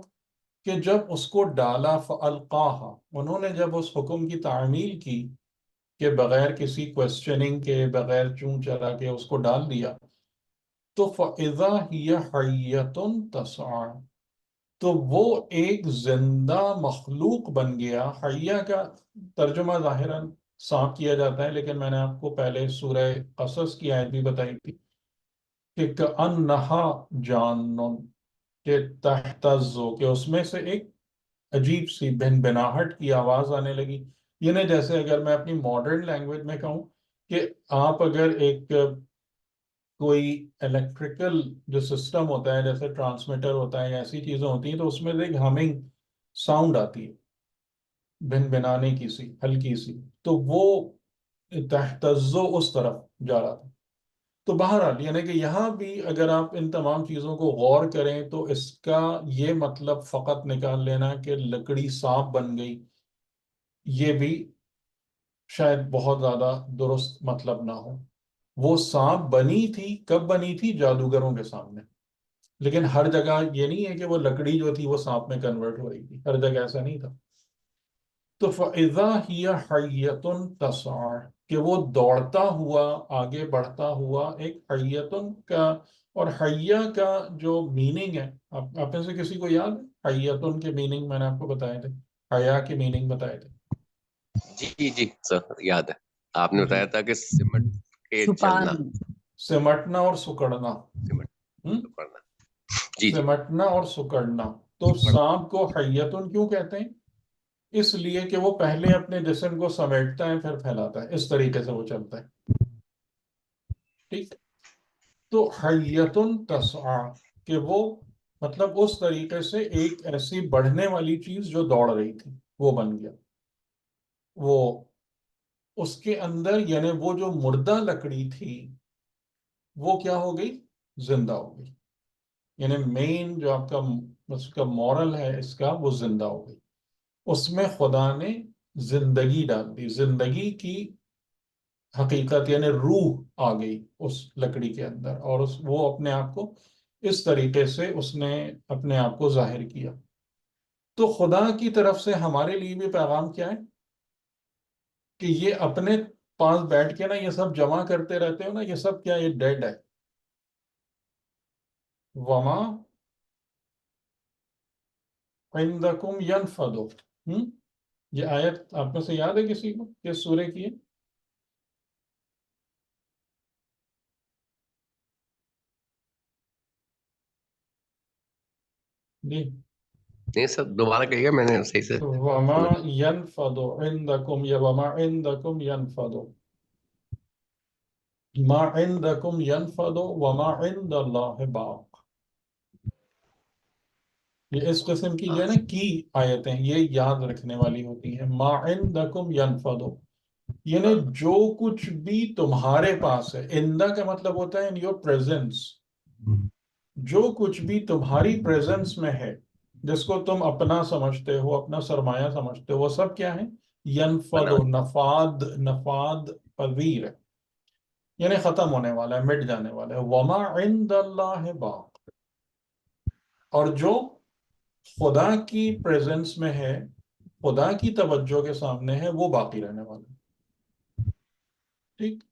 کہ جب اس کو ڈالا فَأَلْقَاهَا، انہوں نے جب اس حکم کی تعمیل کی کہ بغیر کسی کوسچننگ کے، بغیر چون چرا کے اس کو ڈال دیا، تو فَإِذَا هِيَ حَيَّةٌ تَسْعَىٰ، تو وہ ایک زندہ مخلوق بن گیا. حیہ کا ترجمہ ظاہراً سانپ کیا جاتا ہے، لیکن میں نے آپ کو پہلے سورہ قصص کی آیت بھی بتائی تھی کہ کَأَنَّهَا جَانٌ، کہ تہتزو، کہ اس میں سے ایک عجیب سی بنبناہٹ کی آواز آنے لگی. یعنی جیسے اگر میں اپنی ماڈرن لینگویج میں کہوں کہ آپ اگر ایک کوئی الیکٹریکل جو سسٹم ہوتا ہے، جیسے ٹرانسمیٹر ہوتا ہے یا ایسی چیزیں ہوتی ہیں، تو اس میں ایک ہمنگ ساؤنڈ آتی ہے، بنانے کی سی ہلکی سی، تو وہ تہتزو اس طرف جا رہا تھا. تو بہرحال یعنی کہ یہاں بھی اگر آپ ان تمام چیزوں کو غور کریں تو اس کا یہ مطلب فقط نکال لینا کہ لکڑی سانپ بن گئی، یہ بھی شاید بہت زیادہ درست مطلب نہ ہو. وہ سانپ بنی تھی، کب بنی تھی؟ جادوگروں کے سامنے. لیکن ہر جگہ یہ نہیں ہے کہ وہ لکڑی جو تھی وہ سانپ میں کنورٹ ہو رہی تھی، ہر جگہ ایسا نہیں تھا. تو فَإِذَا هِيَ حَيَّةٌ تَسْعَىٰ، کہ وہ دوڑتا ہوا، آگے بڑھتا ہوا، ایک حیتن کا. اور حیہ کا جو میننگ ہے، آپ میں سے کسی کو یاد ہے حیتن کے میننگ؟ میں نے آپ کو بتائے تھے، حیا کے میننگ بتائے تھے. جی جی سر، یاد ہے، آپ نے جی، بتایا تھا کہ سمٹ کے چلنا، سمٹنا اور سکڑنا. سمٹ پڑنا. جی جی سمٹنا اور سکڑنا. تو سانپ کو حیتن کیوں کہتے ہیں؟ اس لیے کہ وہ پہلے اپنے جسم کو سمیٹتا ہے پھر پھیلاتا ہے، اس طریقے سے وہ چلتا ہے. ٹھیک. تو حیتن تسعى کہ وہ مطلب اس طریقے سے ایک ایسی بڑھنے والی چیز جو دوڑ رہی تھی وہ بن گیا. وہ اس کے اندر یعنی وہ جو مردہ لکڑی تھی وہ کیا ہو گئی؟ زندہ ہو گئی. یعنی مین جو آپ کا اس کا مورل ہے اس کا، وہ زندہ ہو گئی. اس میں خدا نے زندگی ڈال دی، زندگی کی حقیقت یعنی روح آ گئی اس لکڑی کے اندر، اور وہ اپنے آپ کو اس طریقے سے اس نے اپنے آپ کو ظاہر کیا. تو خدا کی طرف سے ہمارے لیے بھی پیغام کیا ہے کہ یہ اپنے پاس بیٹھ کے نا یہ سب جمع کرتے رہتے ہو نا، یہ سب کیا، یہ ڈیڈ ہے. وما عندکم ینفد. یہ آیت آپ میں سے یاد ہے کسی کو؟ کس سورے کی ہے؟ جی. نہیں سر دوبارہ کہیے گا، میں نے صحیح سے وما ينفض عندكم یا وما عندكم ينفض. ما عندكم ينفض وما عند الله باق. یہ اس قسم کی جو ہے نا کی آیتیں یہ یاد رکھنے والی ہوتی ہیں. ما عندكم ينفض یعنی جو کچھ بھی تمہارے پاس ہے. عندہ کا مطلب ہوتا ہے in your presence. جو کچھ بھی تمہاری پریزنس میں ہے جس کو تم اپنا سمجھتے ہو، اپنا سرمایہ سمجھتے ہو، وہ سب کیا ہے؟ ینفد. نفاد، نفاد پذیر ہے یعنی ختم ہونے والا ہے، مٹ جانے والا ہے. وما عند اللہ باق اور جو خدا کی پریزنس میں ہے، خدا کی توجہ کے سامنے ہے، وہ باقی رہنے والا ہے. ٹھیک.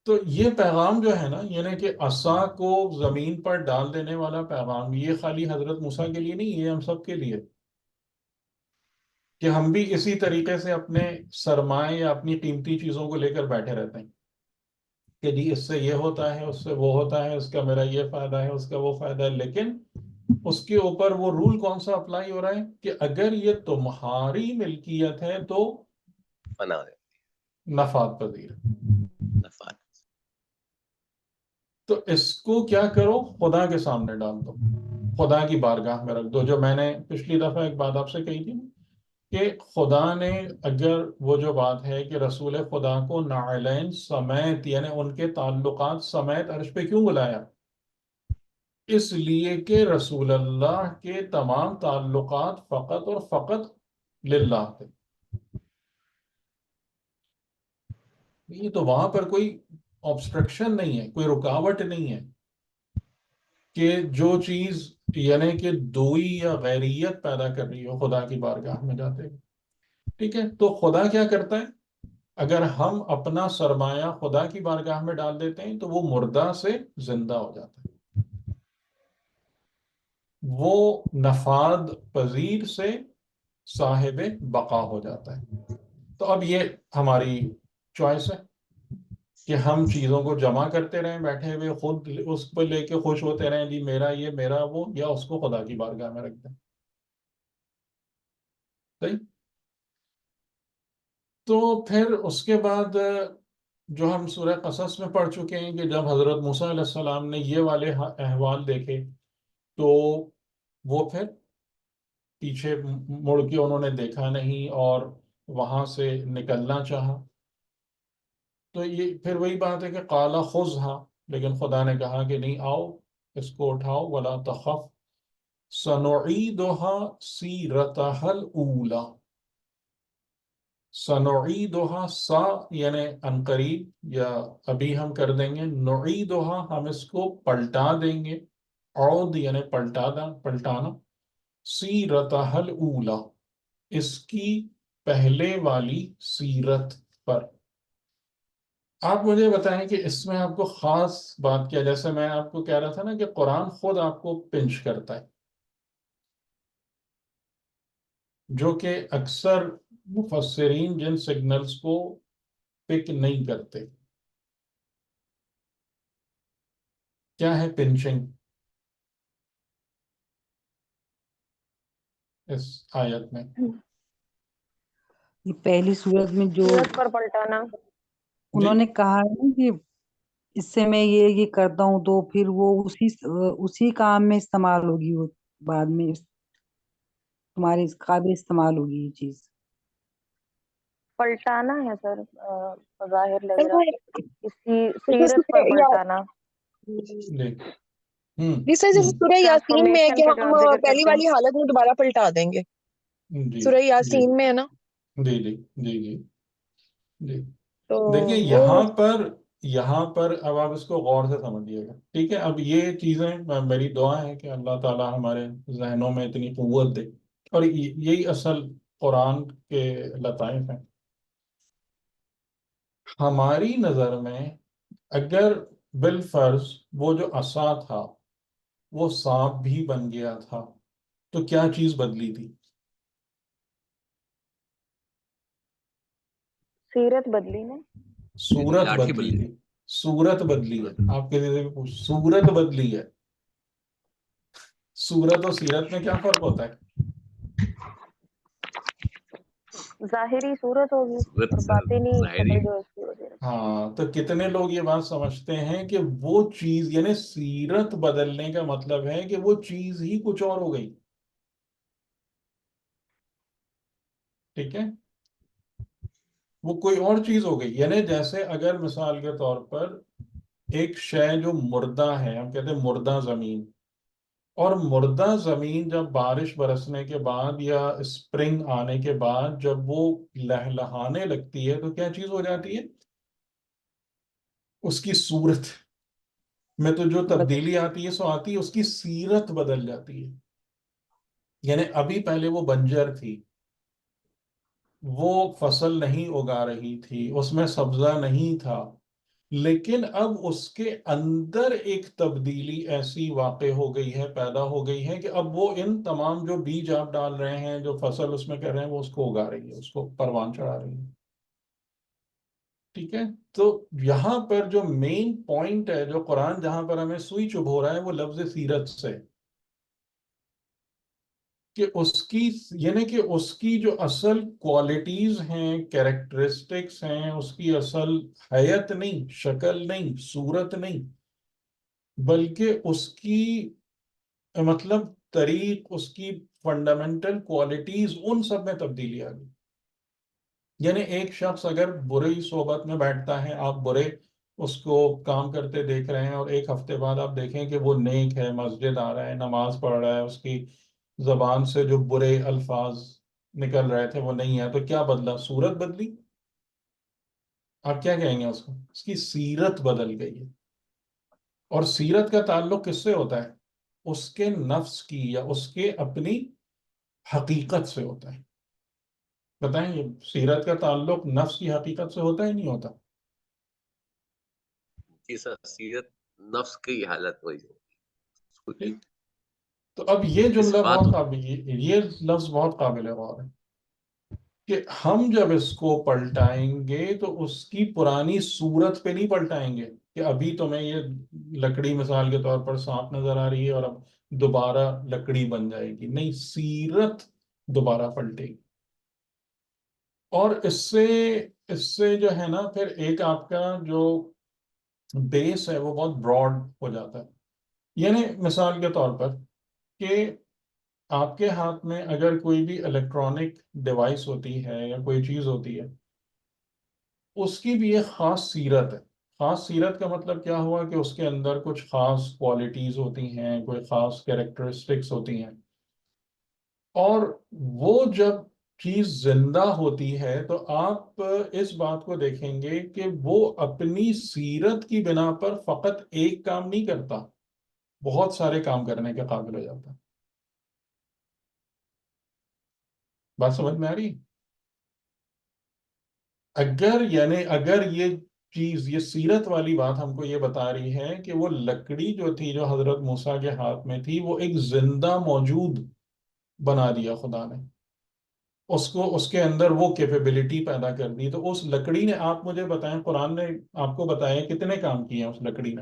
تو یہ پیغام جو ہے نا یعنی کہ عصا کو زمین پر ڈال دینے والا پیغام، یہ خالی حضرت موسیٰ کے لیے نہیں، یہ ہم سب کے لیے، کہ ہم بھی اسی طریقے سے اپنے سرمائے یا اپنی قیمتی چیزوں کو لے کر بیٹھے رہتے ہیں کہ جی اس سے یہ ہوتا ہے، اس سے وہ ہوتا ہے، اس کا میرا یہ فائدہ ہے، اس کا وہ فائدہ ہے. لیکن اس کے اوپر وہ رول کون سا اپلائی ہو رہا ہے کہ اگر یہ تمہاری ملکیت ہے تو بنا نفاد پذیر. نفع. تو اس کو کیا کرو؟ خدا کے سامنے ڈال دو، خدا کی بارگاہ میں رکھ دو. جو میں نے پچھلی دفعہ ایک بات آپ سے کہی تھی کہ خدا نے اگر وہ جو بات ہے کہ رسول خدا کو نعلین سمیت یعنی ان کے تعلقات سمیت عرش پہ کیوں بلایا؟ اس لیے کہ رسول اللہ کے تمام تعلقات فقط اور فقط للہ تھے. یہ تو وہاں پر کوئی آبسٹرکشن نہیں ہے، کوئی رکاوٹ نہیں ہے کہ جو چیز یعنی کہ دوئی یا غیریت پیدا کر رہی ہو خدا کی بارگاہ میں جاتے ہیں. ٹھیک ہے. تو خدا کیا کرتا ہے؟ اگر ہم اپنا سرمایہ خدا کی بارگاہ میں ڈال دیتے ہیں تو وہ مردہ سے زندہ ہو جاتا ہے، وہ نفاد پذیر سے صاحب بقا ہو جاتا ہے. تو اب یہ ہماری چوائس ہے کہ ہم چیزوں کو جمع کرتے رہیں بیٹھے ہوئے، خود اس پہ لے کے خوش ہوتے رہیں جی میرا یہ میرا وہ، یا اس کو خدا کی بارگاہ میں رکھ دیں. صحیح. تو پھر اس کے بعد جو ہم سورہ قصص میں پڑھ چکے ہیں کہ جب حضرت موسیٰ علیہ السلام نے یہ والے احوال دیکھے تو وہ پھر پیچھے مڑ کے انہوں نے دیکھا نہیں اور وہاں سے نکلنا چاہا. تو یہ پھر وہی بات ہے کہ قال خذھا، لیکن خدا نے کہا کہ نہیں، آؤ اس کو اٹھاؤ. ولا تخف سنعیدها سیرتها الاولی. سنعیدها سا یعنی عنقریب یا ابھی ہم کر دیں گے، نعیدها ہم اس کو پلٹا دیں گے، عود یعنی پلٹانا، سیرتها الاولی اس کی پہلے والی سیرت پر. آپ مجھے بتائیں کہ اس میں آپ کو خاص بات کیا؟ جیسے میں آپ کو کہہ رہا تھا نا کہ قرآن خود آپ کو پنچ کرتا ہے، جو کہ اکثر مفسرین جن سگنلز کو پک نہیں کرتے. کیا ہے پنچنگ؟ اس آیت میں؟ یہ پہلی صورت میں جو سورت پر پلٹانا. انہوں نے کہا ہے نا کہ اس سے میں یہ کرتا ہوں تو پھر وہ اسی کام میں استعمال ہوگی، وہ بعد میں تمہارے اس قابل استعمال ہوگی یہ چیز. پلٹانا ہے سر، ظاہر لگ رہا ہے اسی سیرت پر پلٹانا. جی سر، جیسے سورہ یاسین میں ہے کہ ہم پہلی ٹرانسفارمیشن والی حالت میں دوبارہ پلٹا دیں گے، سورہ یاسین میں ہے نا. جی جی جی جی جی. تو دیکھیں وہ یہاں پر اب آپ اس کو غور سے سمجھیے گا، ٹھیک ہے؟ اب یہ چیزیں میری دعا ہے کہ اللہ تعالیٰ ہمارے ذہنوں میں اتنی قوت دے، اور یہی اصل قرآن کے لطائف ہیں. ہماری نظر میں اگر بالفرض وہ جو عصا تھا وہ سانپ بھی بن گیا تھا تو کیا چیز بدلی تھی؟ سیرت بدلی نا. صورت لاٹھی بدلی بدلی. تھی. صورت بدلی ہے. آپ کسی سے بھی پوچھ، صورت بدلی ہے. صورت اور سیرت میں کیا فرق ہوتا ہے؟ ظاہری صورت ہوگی صورت اور باطنی ظاہری. شکل جو اس کی ہوگی. ہاں، تو کتنے لوگ یہ بات سمجھتے ہیں کہ وہ چیز، یعنی سیرت بدلنے کا مطلب ہے کہ وہ چیز ہی کچھ اور ہو گئی. ٹھیک ہے؟ وہ کوئی اور چیز ہو گئی. یعنی جیسے اگر مثال کے طور پر ایک شے جو مردہ ہے، ہم کہتے ہیں مردہ زمین، اور مردہ زمین جب بارش برسنے کے بعد یا اسپرنگ آنے کے بعد جب وہ لہلہانے لگتی ہے تو کیا چیز ہو جاتی ہے؟ اس کی صورت میں تو جو تبدیلی آتی ہے سو آتی ہے، اس کی سیرت بدل جاتی ہے. یعنی ابھی پہلے وہ بنجر تھی، وہ فصل نہیں اگا رہی تھی، اس میں سبزہ نہیں تھا، لیکن اب اس کے اندر ایک تبدیلی ایسی واقع ہو گئی ہے، پیدا ہو گئی ہے کہ اب وہ ان تمام جو بیج آپ ڈال رہے ہیں، جو فصل اس میں کر رہے ہیں، وہ اس کو اگا رہی ہے، اس کو پروان چڑھا رہی ہے. ٹھیک ہے؟ تو یہاں پر جو مین پوائنٹ ہے، جو قرآن جہاں پر ہمیں سوئی چبھو رہا ہے، وہ لفظ سیرت سے، کہ اس کی، یعنی کہ اس کی جو اصل کوالٹیز ہیں، کیریکٹرسٹکس ہیں، اس کی اصل حیت نہیں، شکل نہیں، صورت نہیں، بلکہ اس کی مطلب طریق، اس کی فنڈامنٹل کوالٹیز، ان سب میں تبدیلی آ گئی. یعنی ایک شخص اگر بری صحبت میں بیٹھتا ہے، آپ برے اس کو کام کرتے دیکھ رہے ہیں، اور ایک ہفتے بعد آپ دیکھیں کہ وہ نیک ہے، مسجد آ رہا ہے، نماز پڑھ رہا ہے، اس کی زبان سے جو برے الفاظ نکل رہے تھے وہ نہیں ہے، تو کیا بدلا؟ صورت بدلی. آپ کیا کہیں گے اس کو؟ اس کی سیرت بدل گئی ہے. اور سیرت کا تعلق کس سے ہوتا ہے؟ اس کے نفس کی یا اس کے اپنی حقیقت سے ہوتا ہے. بتائیں، یہ سیرت کا تعلق نفس کی حقیقت سے ہوتا ہے نہیں ہوتا؟ جی سر، سیرت نفس کی حالت وہی ہوگی. ٹھیک. تو اب یہ اس جملہ بات بہت قابل، یہ لفظ بہت قابل غور ہے کہ ہم جب اس کو پلٹائیں گے تو اس کی پرانی صورت پہ نہیں پلٹائیں گے کہ ابھی تمہیں یہ لکڑی مثال کے طور پر سانپ نظر آ رہی ہے اور اب دوبارہ لکڑی بن جائے گی. نہیں، سیرت دوبارہ پلٹے گی. اور اس سے جو ہے نا، پھر ایک آپ کا جو بیس ہے وہ بہت براڈ ہو جاتا ہے. یعنی مثال کے طور پر کہ آپ کے ہاتھ میں اگر کوئی بھی الیکٹرانک ڈیوائس ہوتی ہے یا کوئی چیز ہوتی ہے، اس کی بھی ایک خاص سیرت ہے. خاص سیرت کا مطلب کیا ہوا کہ اس کے اندر کچھ خاص کوالٹیز ہوتی ہیں، کوئی خاص کیریکٹرسٹکس ہوتی ہیں. اور وہ جب چیز زندہ ہوتی ہے تو آپ اس بات کو دیکھیں گے کہ وہ اپنی سیرت کی بنا پر فقط ایک کام نہیں کرتا، بہت سارے کام کرنے کے قابل ہو جاتا ہے. بات سمجھ میں آ رہی؟ اگر یہ چیز، یہ سیرت والی بات ہم کو یہ بتا رہی ہے کہ وہ لکڑی جو تھی، جو حضرت موسیٰ کے ہاتھ میں تھی، وہ ایک زندہ موجود بنا دیا خدا نے. اس کے اندر وہ کیپیبلٹی پیدا کر دی. تو اس لکڑی نے، آپ مجھے بتائیں، قرآن نے آپ کو بتایا کتنے کام کیے ہیں اس لکڑی نے؟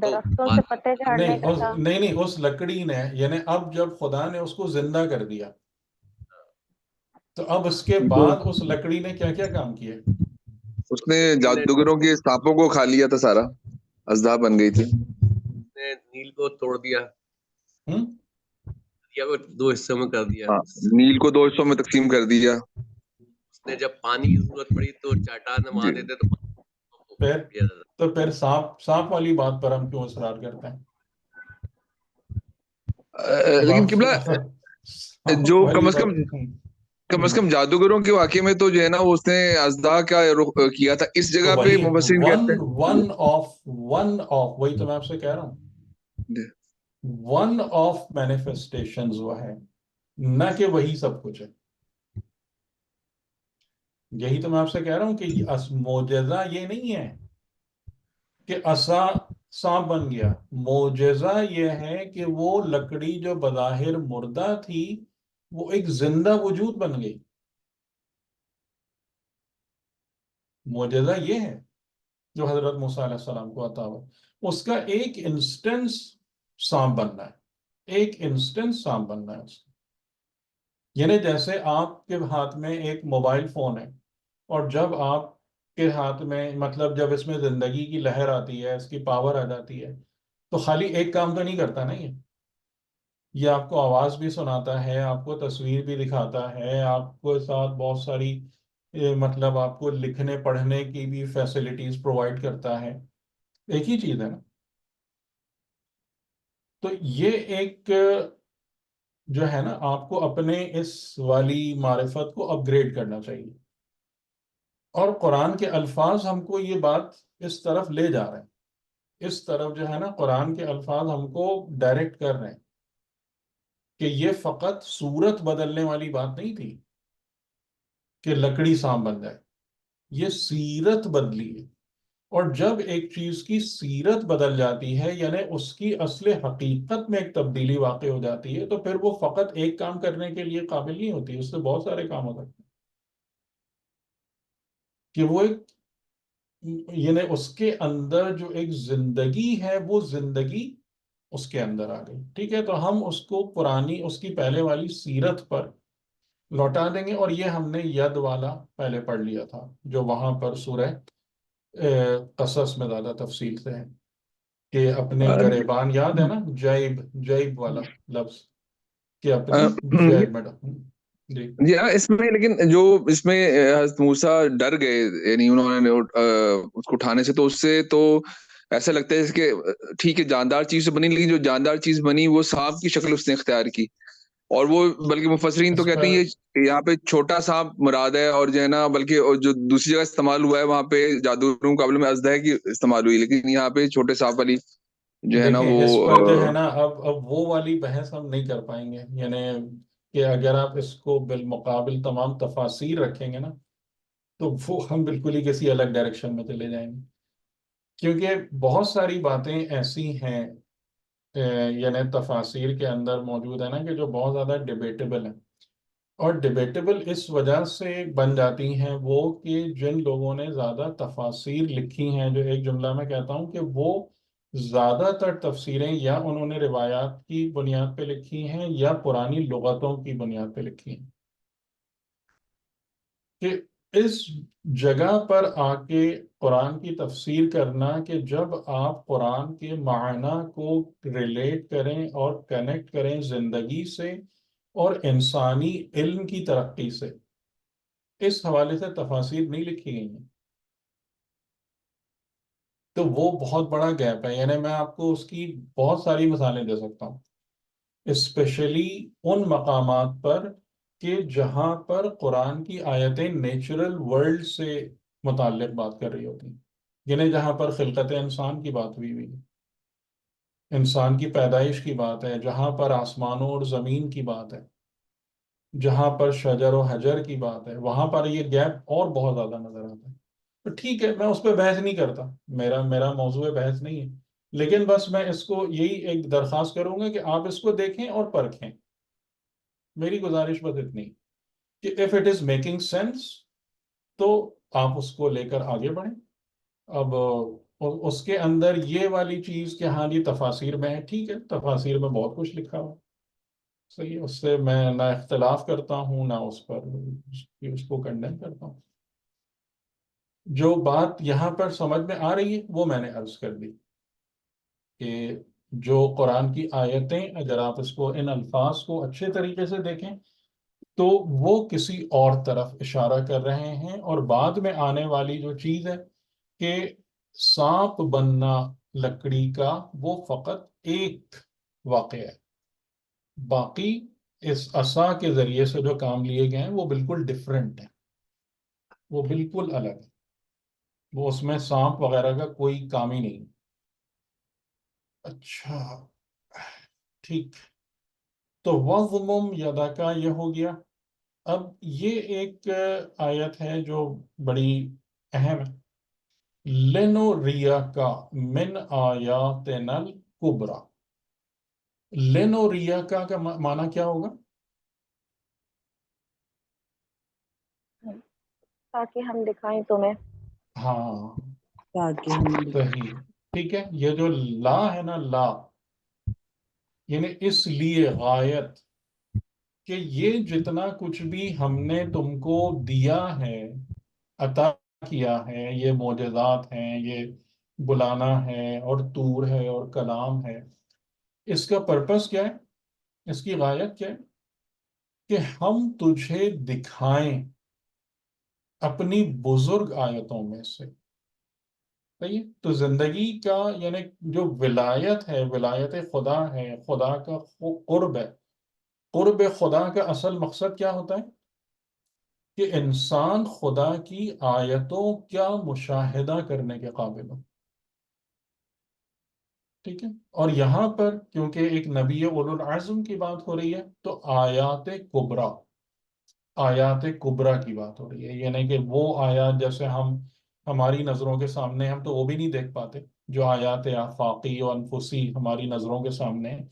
درختوں سے پتے جھاڑنے نہیں کا تھا. نہیں اس لکڑی نے یعنی اب جب خدا نے اس کو زندہ کر دیا تو اب اس کے بعد اس لکڑی نے کیا کیا کام کیے؟ اس نے جادوگروں کے سانپوں کو کھا لیا تھا سارا, اژدہا بن گئی تھی. نے نیل کو توڑ دیا, دریا کو 2 حصوں میں کر دیا. ہاں, نیل کو 2 حصوں میں تقسیم کر دیا. اس نے جب پانی کی ضرورت پڑی تو چٹان نما دیتے تو پھر سانپ والی بات پر ہم کیوں اصرار کرتے ہیں؟ لیکن قبلہ جو کم از کم جادوگروں کے واقعے میں تو جو ہے نا اس نے اژدہا کا رخ کیا تھا. اس جگہ پہ مفسرین کہتے ہیں وہی تو میں آپ سے کہہ رہا ہوں, ون آف مینیفیسٹیشنز وہ ہے, نہ کہ وہی سب کچھ ہے. یہی تو میں آپ سے کہہ رہا ہوں کہ معجزہ یہ نہیں ہے کہ عصا سانپ بن گیا. معجزہ یہ ہے کہ وہ لکڑی جو بظاہر مردہ تھی وہ ایک زندہ وجود بن گئی. معجزہ یہ ہے جو حضرت موسیٰ علیہ السلام کو عطا ہوا. اس کا ایک انسٹنس سانپ بننا ہے, ایک انسٹنس سانپ بننا ہے اس کا. یعنی جیسے آپ کے ہاتھ میں ایک موبائل فون ہے اور جب آپ کے ہاتھ میں مطلب جب اس میں زندگی کی لہر آتی ہے, اس کی پاور آ جاتی ہے, تو خالی ایک کام تو نہیں کرتا نا. یہ آپ کو آواز بھی سناتا ہے, آپ کو تصویر بھی دکھاتا ہے, آپ کو ساتھ بہت ساری مطلب آپ کو لکھنے پڑھنے کی بھی فیسلٹیز پرووائڈ کرتا ہے. ایک ہی چیز ہے نا. تو یہ ایک جو ہے نا آپ کو اپنے اس والی معرفت کو اپ گریڈ کرنا چاہیے. اور قرآن کے الفاظ ہم کو یہ بات اس طرف لے جا رہے ہیں, اس طرف جو ہے نا قرآن کے الفاظ ہم کو ڈائریکٹ کر رہے ہیں کہ یہ فقط صورت بدلنے والی بات نہیں تھی کہ لکڑی سانپ بن جائے, یہ سیرت بدلی ہے. اور جب ایک چیز کی سیرت بدل جاتی ہے یعنی اس کی اصل حقیقت میں ایک تبدیلی واقع ہو جاتی ہے, تو پھر وہ فقط ایک کام کرنے کے لیے قابل نہیں ہوتی, اس سے بہت سارے کام ہو سکتے ہیں. کہ وہ ایک یعنی اس کے اندر جو ایک زندگی ہے وہ زندگی اس کے اندر آ گئی. ٹھیک ہے, تو ہم اس کو پرانی اس کی پہلے والی سیرت پر لوٹا دیں گے. اور یہ ہم نے ید والا پہلے پڑھ لیا تھا جو وہاں پر سورہ قصص میں زیادہ تفصیل سے ہے کہ اپنے گریبان یاد ہے نا, جیب والا لفظ کہ اپنی جیب میں جی ہاں. اس میں لیکن جو اس میں حضرت موسیٰ ڈر گئے یعنی انہوں نے اس کو اٹھانے سے, تو اس سے تو ایسا لگتا ہے کہ ٹھیک ہے جاندار چیز سے بنی, لیکن جو جاندار چیز بنی وہ سانپ کی شکل اس نے اختیار کی. اور وہ بلکہ مفسرین تو کہتے ہیں یہ یہاں پہ چھوٹا سانپ مراد ہے, اور جو ہے نا بلکہ جو دوسری جگہ استعمال ہوا ہے وہاں پہ جادوگروں کے مقابلے میں اژدہے کی استعمال ہوئی, لیکن یہاں پہ چھوٹے سانپ والی جو ہے نا وہ اس پر جو ہے نا اب وہ والی بحث ہم نہیں کر پائیں گے. یعنی کہ اگر آپ اس کو بالمقابل تمام تفاسیر رکھیں گے نا تو وہ ہم بالکل ہی کسی الگ ڈائریکشن میں چلے جائیں گے, کیونکہ بہت ساری باتیں ایسی ہیں یعنی تفاسیر کے اندر موجود ہے نا کہ جو بہت زیادہ ڈیبیٹیبل ہیں. اور ڈیبیٹیبل اس وجہ سے بن جاتی ہیں وہ کہ جن لوگوں نے زیادہ تفاسیر لکھی ہیں, جو ایک جملہ میں کہتا ہوں کہ وہ زیادہ تر تفسیریں یا انہوں نے روایات کی بنیاد پہ لکھی ہیں یا پرانی لغتوں کی بنیاد پہ لکھی ہیں. کہ اس جگہ پر آ کے قرآن کی تفسیر کرنا کہ جب آپ قرآن کے معنی کو ریلیٹ کریں اور کنیکٹ کریں زندگی سے اور انسانی علم کی ترقی سے, اس حوالے سے تفاسیر نہیں لکھی گئی ہیں, تو وہ بہت بڑا گیپ ہے. یعنی میں آپ کو اس کی بہت ساری مثالیں دے سکتا ہوں, اسپیشلی ان مقامات پر کہ جہاں پر قرآن کی آیتیں نیچرل ورلڈ سے متعلق بات کر رہی ہوتی ہیں. یعنی جہاں پر خلقت انسان کی بات ہوئی ہے, انسان کی پیدائش کی بات ہے, جہاں پر آسمانوں اور زمین کی بات ہے, جہاں پر شجر و حجر کی بات ہے, وہاں پر یہ گیپ اور بہت زیادہ نظر آتا ہے. تو ٹھیک ہے, میں اس پہ بحث نہیں کرتا, میرا موضوع بحث نہیں ہے, لیکن بس میں اس کو یہی ایک درخواست کروں گا کہ آپ اس کو دیکھیں اور پرکھیں. میری گزارش بس اتنی کہ if it is making sense تو آپ اس کو لے کر آگے بڑھیں, اب اس کے اندر یہ والی چیز کہ ہاں جی تفاسیر میں ہے، ٹھیک ہے، تفاسیر میں بہت کچھ لکھا ہوا، صحیح ہے، اس سے میں نہ اختلاف کرتا ہوں نہ اس پر اس کو کنڈیم کرتا ہوں. جو بات یہاں پر سمجھ میں آ رہی ہے وہ میں نے عرض کر دی کہ جو قرآن کی آیتیں اگر آپ اس کو ان الفاظ کو اچھے طریقے سے دیکھیں تو وہ کسی اور طرف اشارہ کر رہے ہیں، اور بعد میں آنے والی جو چیز ہے کہ سانپ بننا لکڑی کا وہ فقط ایک واقعہ ہے، باقی اس عصا کے ذریعے سے جو کام لیے گئے ہیں وہ بالکل ڈفرینٹ ہیں، وہ بالکل الگ ہے، وہ اس میں سانپ وغیرہ کا کوئی کام ہی نہیں. اچھا ٹھیک، تو وَضْمُمْ يَدَكَ یہ ہو گیا. اب یہ ایک آیت ہے جو بڑی اہم ہے. لِنُرِيَكَ مِنْ آیَاتِنَا الْكُبْرَى. لِنُرِيَكَ کا معنی کیا ہوگا؟ تاکہ ہم دکھائیں تمہیں. ہاں تاکہ ہم صحیح، ٹھیک ہے. یہ جو لا ہے نا، لا یعنی اس لیے غایت کہ یہ جتنا کچھ بھی ہم نے تم کو دیا ہے، عطا کیا ہے، یہ معجزات ہیں، یہ بلانا ہے اور طور ہے اور کلام ہے، اس کا پرپس کیا ہے، اس کی غایت کیا ہے؟ کہ ہم تجھے دکھائیں اپنی بزرگ آیتوں میں سے. صحیح، تو زندگی کا یعنی جو ولایت ہے، ولایت خدا ہے، خدا کا قرب ہے، قرب خدا کا اصل مقصد کیا ہوتا ہے؟ کہ انسان خدا کی آیتوں کا مشاہدہ کرنے کے قابل ہو. ٹھیک ہے، اور یہاں پر کیونکہ ایک نبی اولو العزم کی بات ہو رہی ہے تو آیات کبریٰ، آیات کبریٰ کی بات ہو رہی ہے، یعنی کہ وہ آیات جیسے ہماری نظروں کے سامنے ہم تو وہ بھی نہیں دیکھ پاتے، جو آیات آفاقی و انفسی ہماری نظروں کے سامنے ہیں.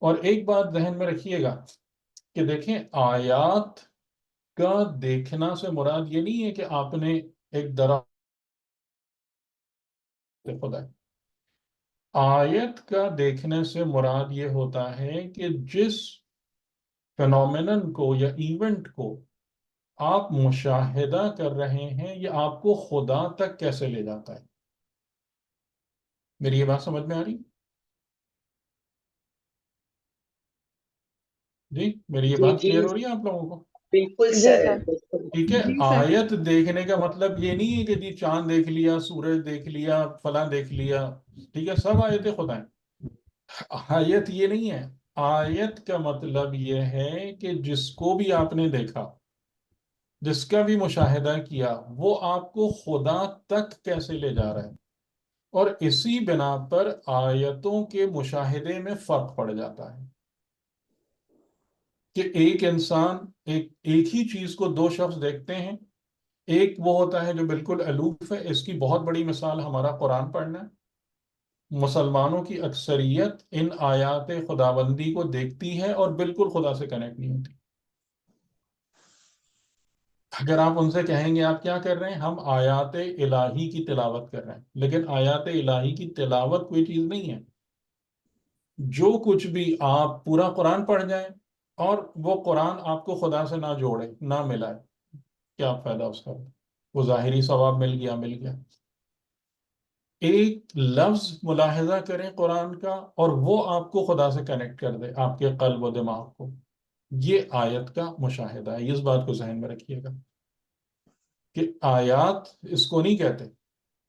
اور ایک بات ذہن میں رکھیے گا کہ دیکھیں آیات کا دیکھنا سے مراد یہ نہیں ہے کہ آپ نے ایک درخت خدا ہے. آیت کا دیکھنے سے مراد یہ ہوتا ہے کہ جس فینومینن کو یا ایونٹ کو آپ مشاہدہ کر رہے ہیں یہ آپ کو خدا تک کیسے لے جاتا ہے. میری یہ بات سمجھ میں آ رہی؟ جی میری یہ جی بات جی کلیئر ہو رہی ہے آپ لوگوں کو؟ بالکل جی سر، سر. بالکل. ٹھیک ہے، جی سر. آیت دیکھنے کا مطلب یہ نہیں ہے کہ جی چاند دیکھ لیا، سورج دیکھ لیا، فلاں دیکھ لیا، ٹھیک ہے، سب آیتیں خدا ہیں. آیت یہ نہیں ہے. آیت کا مطلب یہ ہے کہ جس کو بھی آپ نے دیکھا، جس کا بھی مشاہدہ کیا، وہ آپ کو خدا تک کیسے لے جا رہا ہے. اور اسی بنا پر آیتوں کے مشاہدے میں فرق پڑ جاتا ہے کہ ایک انسان ایک ہی چیز کو دو شخص دیکھتے ہیں. ایک وہ ہوتا ہے جو بالکل الوف ہے، اس کی بہت بڑی مثال ہمارا قرآن پڑھنا ہے. مسلمانوں کی اکثریت ان آیات خداوندی کو دیکھتی ہے اور بالکل خدا سے کنیکٹ نہیں ہوتی. اگر آپ ان سے کہیں گے آپ کیا کر رہے ہیں، ہم آیات الہی کی تلاوت کر رہے ہیں، لیکن آیات الہی کی تلاوت کوئی چیز نہیں ہے. جو کچھ بھی آپ پورا قرآن پڑھ جائیں اور وہ قرآن آپ کو خدا سے نہ جوڑے، نہ ملائے، کیا فائدہ اس کا؟ وہ ظاہری ثواب مل گیا. ایک لفظ ملاحظہ کریں قرآن کا اور وہ آپ کو خدا سے کنیکٹ کر دے، آپ کے قلب و دماغ کو. یہ آیت کا مشاہدہ ہے. اس بات کو ذہن میں رکھیے گا کہ آیات اس کو نہیں کہتے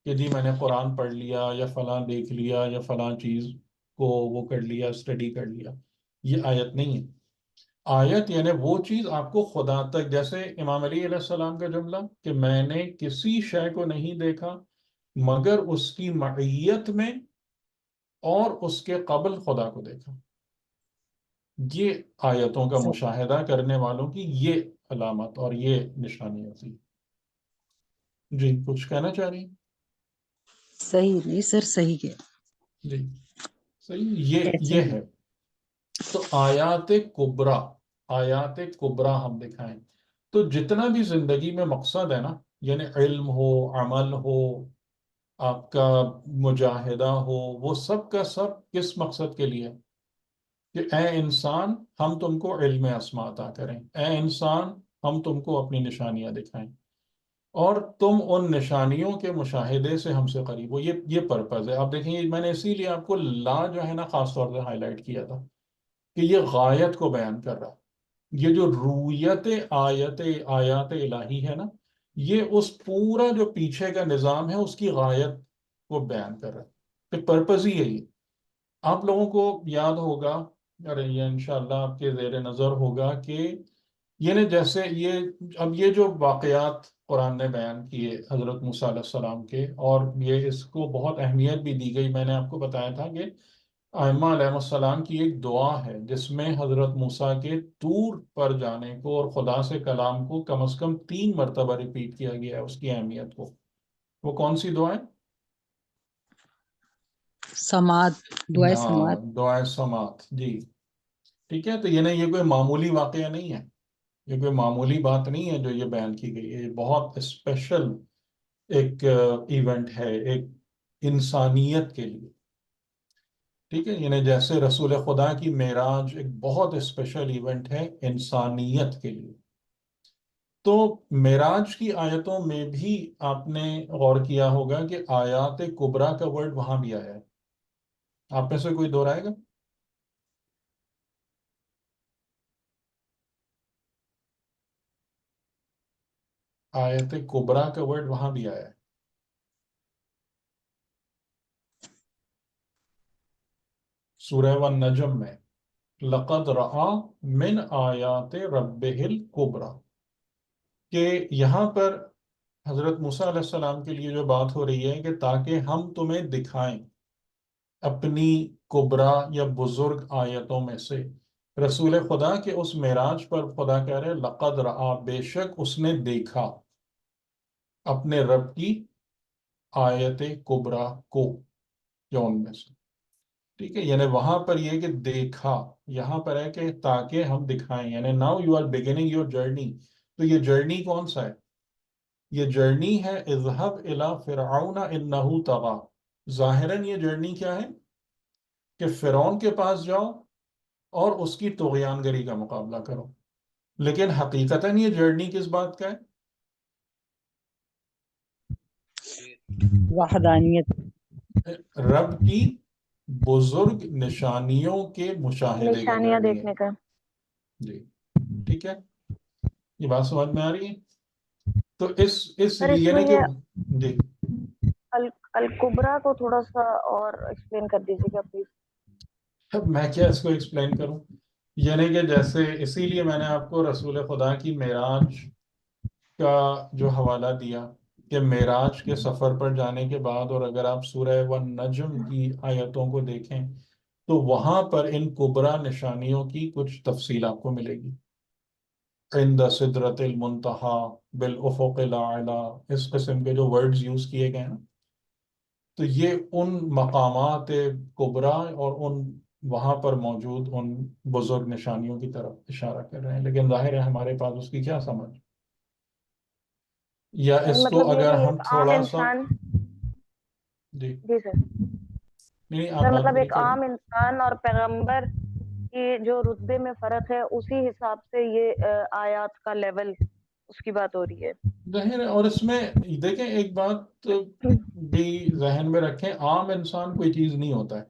کہ جی میں نے قرآن پڑھ لیا یا فلاں دیکھ لیا یا فلاں چیز کو وہ کر لیا، اسٹڈی کر لیا. یہ آیت نہیں ہے. آیت یعنی وہ چیز آپ کو خدا تک، جیسے امام علی علیہ السلام کا جملہ کہ میں نے کسی شے کو نہیں دیکھا مگر اس کی معیت میں اور اس کے قبل خدا کو دیکھا. یہ آیتوں کا مشاہدہ کرنے والوں کی یہ علامت اور یہ نشانی ہوتی ہے. جی کچھ کہنا چاہ رہی ہیں؟ صحیح نہیں سر، صحیح ہے. جی صحیح، یہ ہے. تو آیات کبریٰ، آیات کبریٰ ہم دکھائیں تو جتنا بھی زندگی میں مقصد ہے نا، یعنی علم ہو، عمل ہو، آپ کا مجاہدہ ہو، وہ سب کا سب کس مقصد کے لیے؟ کہ اے انسان ہم تم کو علم اسماء عطا کریں، اے انسان ہم تم کو اپنی نشانیاں دکھائیں، اور تم ان نشانیوں کے مشاہدے سے ہم سے قریب ہو۔ یہ پرپز ہے۔ آپ دیکھیں گے میں نے اسی لیے آپ کو لا جو ہے نا خاص طور سے ہائی لائٹ کیا تھا کہ یہ غایت کو بیان کر رہا ہے۔ یہ جو رویت آیات الہی ہے نا، یہ اس پورا جو پیچھے کا نظام ہے اس کی غایت کو بیان کر رہا ہے، کہ پرپز ہی یہی ہے۔ آپ لوگوں کو یاد ہوگا، اور یہ انشاءاللہ آپ کے زیر نظر ہوگا کہ جیسے اب یہ جو واقعات قرآن نے بیان کیے حضرت موسیٰ علیہ السلام کے، اور یہ اس کو بہت اہمیت بھی دی گئی۔ میں نے آپ کو بتایا تھا کہ ائمہ علیہ السلام کی ایک دعا ہے جس میں حضرت موسیٰ کے طور پر جانے کو اور خدا سے کلام کو کم از کم 3 مرتبہ ریپیٹ کیا گیا ہے، اس کی اہمیت کو۔ وہ کون سی دعائیں؟ سماعت، دعائے سماعت۔ دعائے سماعت، جی ٹھیک ہے۔ تو یہ کوئی معمولی واقعہ نہیں ہے، یہ کوئی معمولی بات نہیں ہے جو یہ بیان کی گئی ہے۔ یہ بہت اسپیشل ایک ایونٹ ہے ایک انسانیت کے لیے، ٹھیک ہے۔ جیسے رسول خدا کی معراج ایک بہت اسپیشل ایونٹ ہے انسانیت کے لیے۔ تو معراج کی آیتوں میں بھی آپ نے غور کیا ہوگا کہ آیات کبریٰ کا ورڈ وہاں بھی آیا ہے۔ آپ میں سے کوئی دہرائے گا؟ آیت کبریٰ کا ورڈ وہاں بھی آیا ہے۔ سورہ والنجم میں لقد رأى من آیات ربہ الکبریٰ، کہ یہاں پر حضرت موسیٰ علیہ السلام کے لیے جو بات ہو رہی ہے کہ تاکہ ہم تمہیں دکھائیں اپنی کبریٰ یا بزرگ آیتوں میں سے۔ رسول خدا کے اس معراج پر خدا کہہ رہے لقد رأى، بے شک اس نے دیکھا اپنے رب کی آیت کبریٰ کو، یا ان میں سے، ٹھیک ہے۔ وہاں پر یہ کہ دیکھا، یہاں پر ہے کہ تاکہ ہم دکھائیں، now you are beginning your journey. تو یہ جرنی کون سا ہے؟ یہ جرنی ہے اذهب الى فرعون انه طغى۔ ظاہراً یہ جرنی کیا ہے کہ فرعون کے پاس جاؤ اور اس کی طغیان گری کا مقابلہ کرو، لیکن حقیقتاً یہ جرنی کس بات کا ہے؟ وحدانیت، رب کی بزرگ نشانیوں کے مشاہدے کا نشانیاں جرنی ہے۔ دیکھنے کا۔ جی ٹھیک ہے، یہ بات سمجھ میں آ رہی ہے؟ تو اس سر اس لیے میں کہ یہ جی الکبریٰ کو تھوڑا سا اور ایکسپلین کر دیجیے گا پلیز۔ اب میں کیا اس کو ایکسپلین کروں؟ کہ جیسے اسی لیے میں نے آپ کو رسول خدا کی معراج کا جو حوالہ دیا کہ معراج کے سفر پر جانے کے بعد، اور اگر آپ سورہ والنجم کی آیتوں کو دیکھیں تو وہاں پر ان کبریٰ نشانیوں کی کچھ تفصیل آپ کو ملے گی۔ عند سدرۃ المنتہا بالافق الاعلی، اس قسم کے جو ورڈز یوز کیے گئے ہیں، تو یہ ان مقامات کبریٰ اور ان وہاں پر موجود ان بزرگ نشانیوں کی طرف اشارہ کر رہے ہیں۔ لیکن ظاہر ہے ہمارے پاس اس کی کیا سمجھ، یا اس کو مطلب یہ اگر کہ ہم ایک عام تھوڑا سا انسان، جی جی سر، نہیں آپ سر بات مطلب پوری ایک کریں۔ عام انسان اور پیغمبر کی جو رتبے میں فرق ہے اسی حساب سے یہ آیات کا لیول، اس کی بات ہو رہی ہے۔ ظاہر ہے، اور اس میں دیکھیں ایک بات بھی ذہن میں رکھیں، عام انسان کوئی چیز نہیں ہوتا ہے۔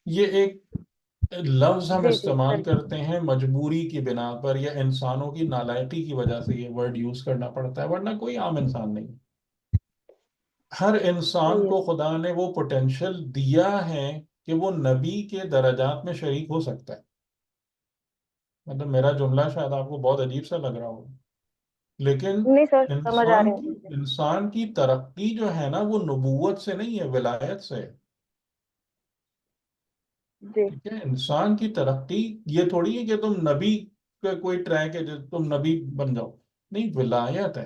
یہ ایک لفظ ہم جی جی استعمال صحیح، کرتے ہیں مجبوری کی بنا پر، یا انسانوں کی نالائقی کی وجہ سے یہ ورڈ یوز کرنا پڑتا ہے، ورنہ کوئی عام انسان نہیں۔ ہر انسان صحیح ہے کو خدا نے وہ پوٹینشل دیا ہے کہ وہ نبی کے درجات میں شریک ہو سکتا ہے۔ مطلب میرا جملہ شاید آپ کو بہت عجیب سا لگ رہا ہوگا، لیکن نہیں سر سمجھ آ رہی ہے مجھے۔ انسان کی ترقی جو ہے نا وہ نبوت سے نہیں ہے، ولایت سے ہے۔ جی ٹھیک ہے، انسان کی ترقی یہ تھوڑی ہے کہ تم نبی کا کوئی ٹریک ہے جو تم نبی بن جاؤ، نہیں، ولایت ہے۔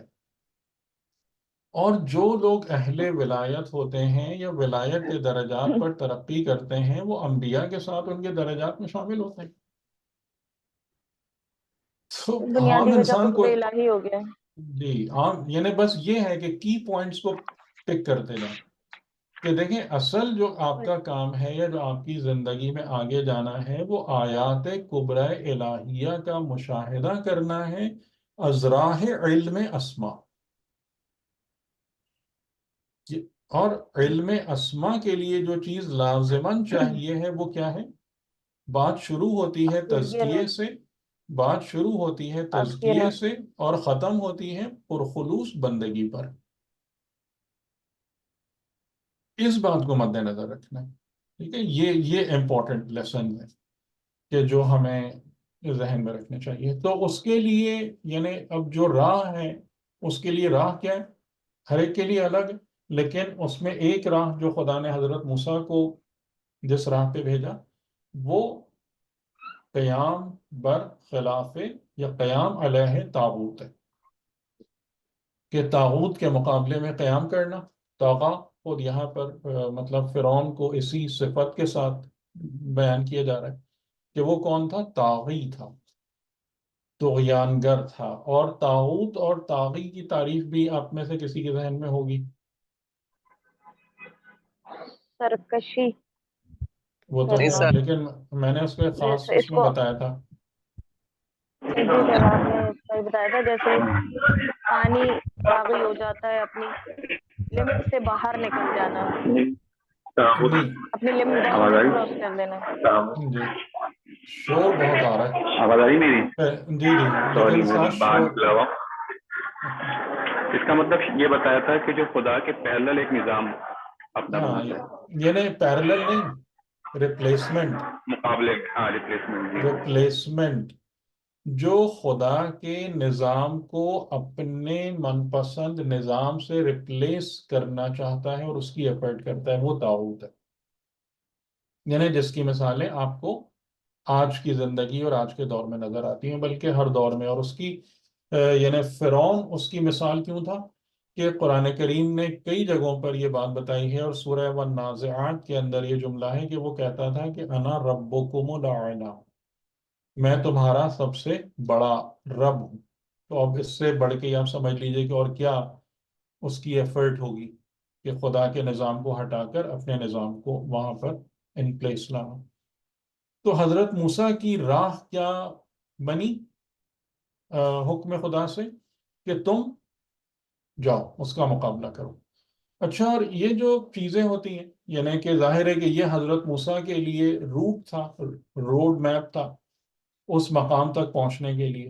اور جو لوگ اہل ولایت ہوتے ہیں یا ولایت کے درجات پر ترقی کرتے ہیں، وہ انبیاء کے ساتھ ان کے درجات میں شامل ہوتے ہیں۔ تو عام بنیادی وجہ انسان قرب کوئی الہی ہو گیا۔ جی عام بس یہ ہے کہ کی پوائنٹس کو ٹک کرتے جائیں کہ دیکھیں اصل جو آپ کا کام ہے یا جو آپ کی زندگی میں آگے جانا ہے وہ آیات کبریٰ الہیہ کا مشاہدہ کرنا ہے ازراہ علم اسما. اور علم اسما کے لیے جو چیز لازماً چاہیے ہے وہ کیا ہے؟ بات شروع ہوتی ہے تزکیے سے، بات شروع ہوتی ہے تزکیے سے اور ختم ہوتی ہے پرخلوص بندگی پر. اس بات کو مد نظر رکھنا ہے. ٹھیک ہے، یہ امپورٹنٹ لیسن ہے کہ جو ہمیں ذہن میں رکھنے چاہیے. تو اس کے لیے یعنی اب جو راہ ہے اس کے لیے راہ کیا ہے؟ ہر ایک کے لیے الگ، لیکن اس میں ایک راہ جو خدا نے حضرت موسیٰ کو جس راہ پہ بھیجا وہ قیام بر خلاف یا قیام علیہ طاغوت ہے، کہ طاغوت کے مقابلے میں قیام کرنا. طاغا خود یہاں پر مطلب فرعون کو اسی صفت کے ساتھ بیان کیا جا رہا ہے کہ وہ کون تھا؟ طاغی تھا، طغیانگر تھا. اور طاغوت اور طاغی کی تعریف بھی آپ میں سے کسی کے ذہن میں ہوگی. سرکشی. وہ تو نہیں ہے، سر، لیکن میں نے اس کو خاص جیسے اس اس میں کو بتایا تھا. جی سر آپ نے صحیح بتایا تھا، جیسے پانی طاغی ہو جاتا ہے، اپنی لمٹ سے باہر نکل جانا، نہیں اپنی لمٹ باؤنڈری کراس کر دینا. جی، شور بہت آ رہا ہے. آواز آ رہی میری؟ جی جی، سوری لیکن میں ساتھ باہر شور. نکلا ہوا. اس کا مطلب یہ بتایا تھا کہ جو خدا کے پیرلل ایک نظام اپنا ہاں، بناتا ہے، یعنی پیرلل نہیں، ریپلیسمنٹ. مقابلے. ہاں، ریپلیسمنٹ. جی ریپلیسمنٹ جو خدا کے نظام کو اپنے من پسند نظام سے ریپلیس کرنا چاہتا ہے اور اس کی ایفرٹ کرتا ہے، وہ طاغوت ہے. یعنی جس کی مثالیں آپ کو آج کی زندگی اور آج کے دور میں نظر آتی ہیں، بلکہ ہر دور میں. اور اس کی یعنی فرعون اس کی مثال کیوں تھا کہ قرآن کریم نے کئی جگہوں پر یہ بات بتائی ہے، اور سورہ والنازعات کے اندر یہ جملہ ہے کہ وہ کہتا تھا کہ انا ربکم الاعلی، میں تمہارا سب سے بڑا رب ہوں. تو اب اس سے بڑھ کے آپ سمجھ لیجئے کہ اور کیا اس کی ایفرٹ ہوگی کہ خدا کے نظام کو ہٹا کر اپنے نظام کو وہاں پر ان پلیس لانا. تو حضرت موسیٰ کی راہ کیا بنی حکم خدا سے؟ کہ تم جاؤ اس کا مقابلہ کرو. اچھا، اور یہ جو چیزیں ہوتی ہیں یعنی کہ ظاہر ہے کہ یہ حضرت موسیٰ کے لیے روٹ تھا، روڈ میپ تھا اس مقام تک پہنچنے کے لیے.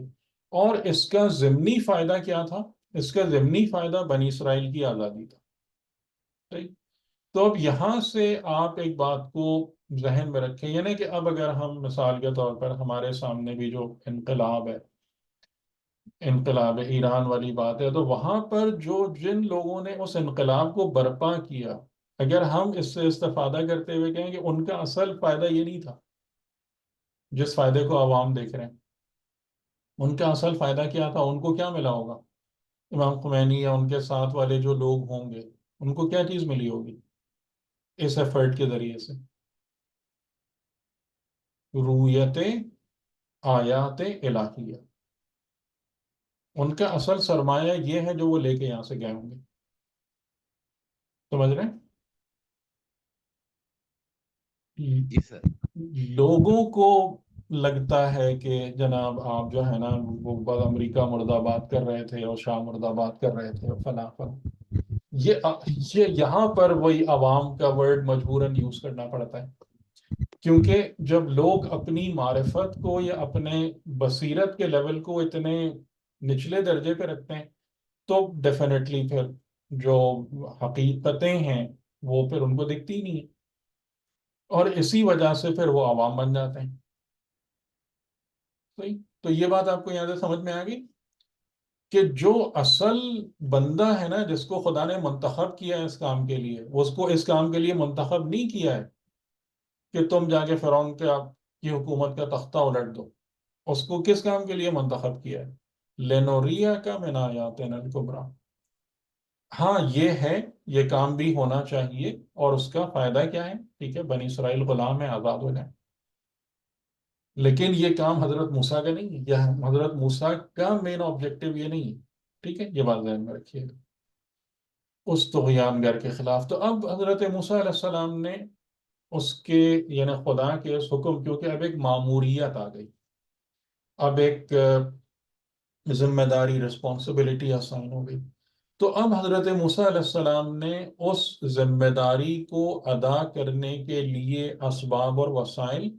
اور اس کا ضمنی فائدہ کیا تھا؟ اس کا ضمنی فائدہ بنی اسرائیل کی آزادی تھا. صحیح؟ تو اب یہاں سے آپ ایک بات کو ذہن میں رکھیں، یعنی کہ اب اگر ہم مثال کے طور پر ہمارے سامنے بھی جو انقلاب ہے، انقلاب ایران والی بات ہے، تو وہاں پر جن لوگوں نے اس انقلاب کو برپا کیا، اگر ہم اس سے استفادہ کرتے ہوئے کہیں کہ ان کا اصل فائدہ یہ نہیں تھا جس فائدے کو عوام دیکھ رہے ہیں، ان کا اصل فائدہ کیا تھا؟ ان کو کیا ملا ہوگا؟ امام خمینی یا ان کے ساتھ والے جو لوگ ہوں گے ان کو کیا چیز ملی ہوگی اس ایفرٹ کے ذریعے سے؟ رویت آیات الہیہ. ان کا اصل سرمایہ یہ ہے جو وہ لے کے یہاں سے گئے ہوں گے. سمجھ رہے ہیں؟ جی سر. لوگوں کو لگتا ہے کہ جناب آپ جو ہے نا وہ بعد امریکہ مرد آباد کر رہے تھے اور شاہ مرد آباد کر رہے تھے اور فلاں فلاں. یہ یہاں پر وہی عوام کا ورڈ مجبوراً یوز کرنا پڑتا ہے، کیونکہ جب لوگ اپنی معرفت کو یا اپنے بصیرت کے لیول کو اتنے نچلے درجے پہ رکھتے ہیں تو ڈیفینیٹلی پھر جو حقیقتیں ہیں وہ پھر ان کو دکھتی ہی نہیں ہیں، اور اسی وجہ سے پھر وہ عوام بن جاتے ہیں. صحیح؟ تو یہ بات آپ کو یہاں سے سمجھ میں آ گئی کہ جو اصل بندہ ہے نا جس کو خدا نے منتخب کیا ہے اس کام کے لیے، وہ اس کو اس کام کے لیے منتخب نہیں کیا ہے کہ تم جا کے فرعون کی حکومت کا تختہ الٹ دو. اس کو کس کام کے لیے منتخب کیا ہے؟ لینوریا کا من آیاتنا الکبریٰ. ہاں یہ ہے، یہ کام بھی ہونا چاہیے، اور اس کا فائدہ کیا ہے؟ ٹھیک ہے، بنی اسرائیل غلام ہے، آزاد ہو جائیں. لیکن یہ کام حضرت موسیٰ کا نہیں ہے، یہ حضرت موسیٰ کا مین آبجیکٹو یہ نہیں ہے. ٹھیک ہے، یہ بات ذہن میں رکھیے گا. اس طغیان گر کے خلاف. تو اب حضرت موسیٰ علیہ السلام نے اس کے یعنی خدا کے اس حکم، کیونکہ اب ایک ماموریت آ گئی، اب ایک ذمہ داری رسپانسبلٹی آسائن ہو گئی. تو اب حضرت موسیٰ علیہ السلام نے اس ذمہ داری کو ادا کرنے کے لیے اسباب اور وسائل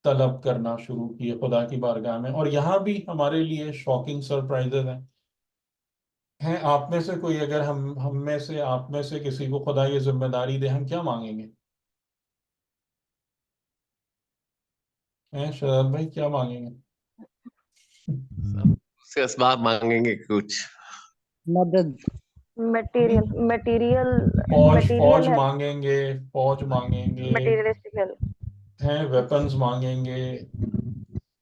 طلب کرنا شروع کیے خدا کی بارگاہ میں. اور یہاں بھی ہمارے لیے شاکنگ سرپرائزز ہیں. آپ میں سے کوئی، اگر ہم میں سے، آپ میں سے کسی کو خدا یہ ذمہ داری دے، ہم کیا مانگیں گے؟ شہزاد بھائی کیا مانگیں گے؟ سے اسباب مانگیں گے، کچھ مدد. مٹیریل فوج مانگیں گے، فوج مانگیں گے، مٹیریلسٹک ہیں ویپنز مانگیں گے،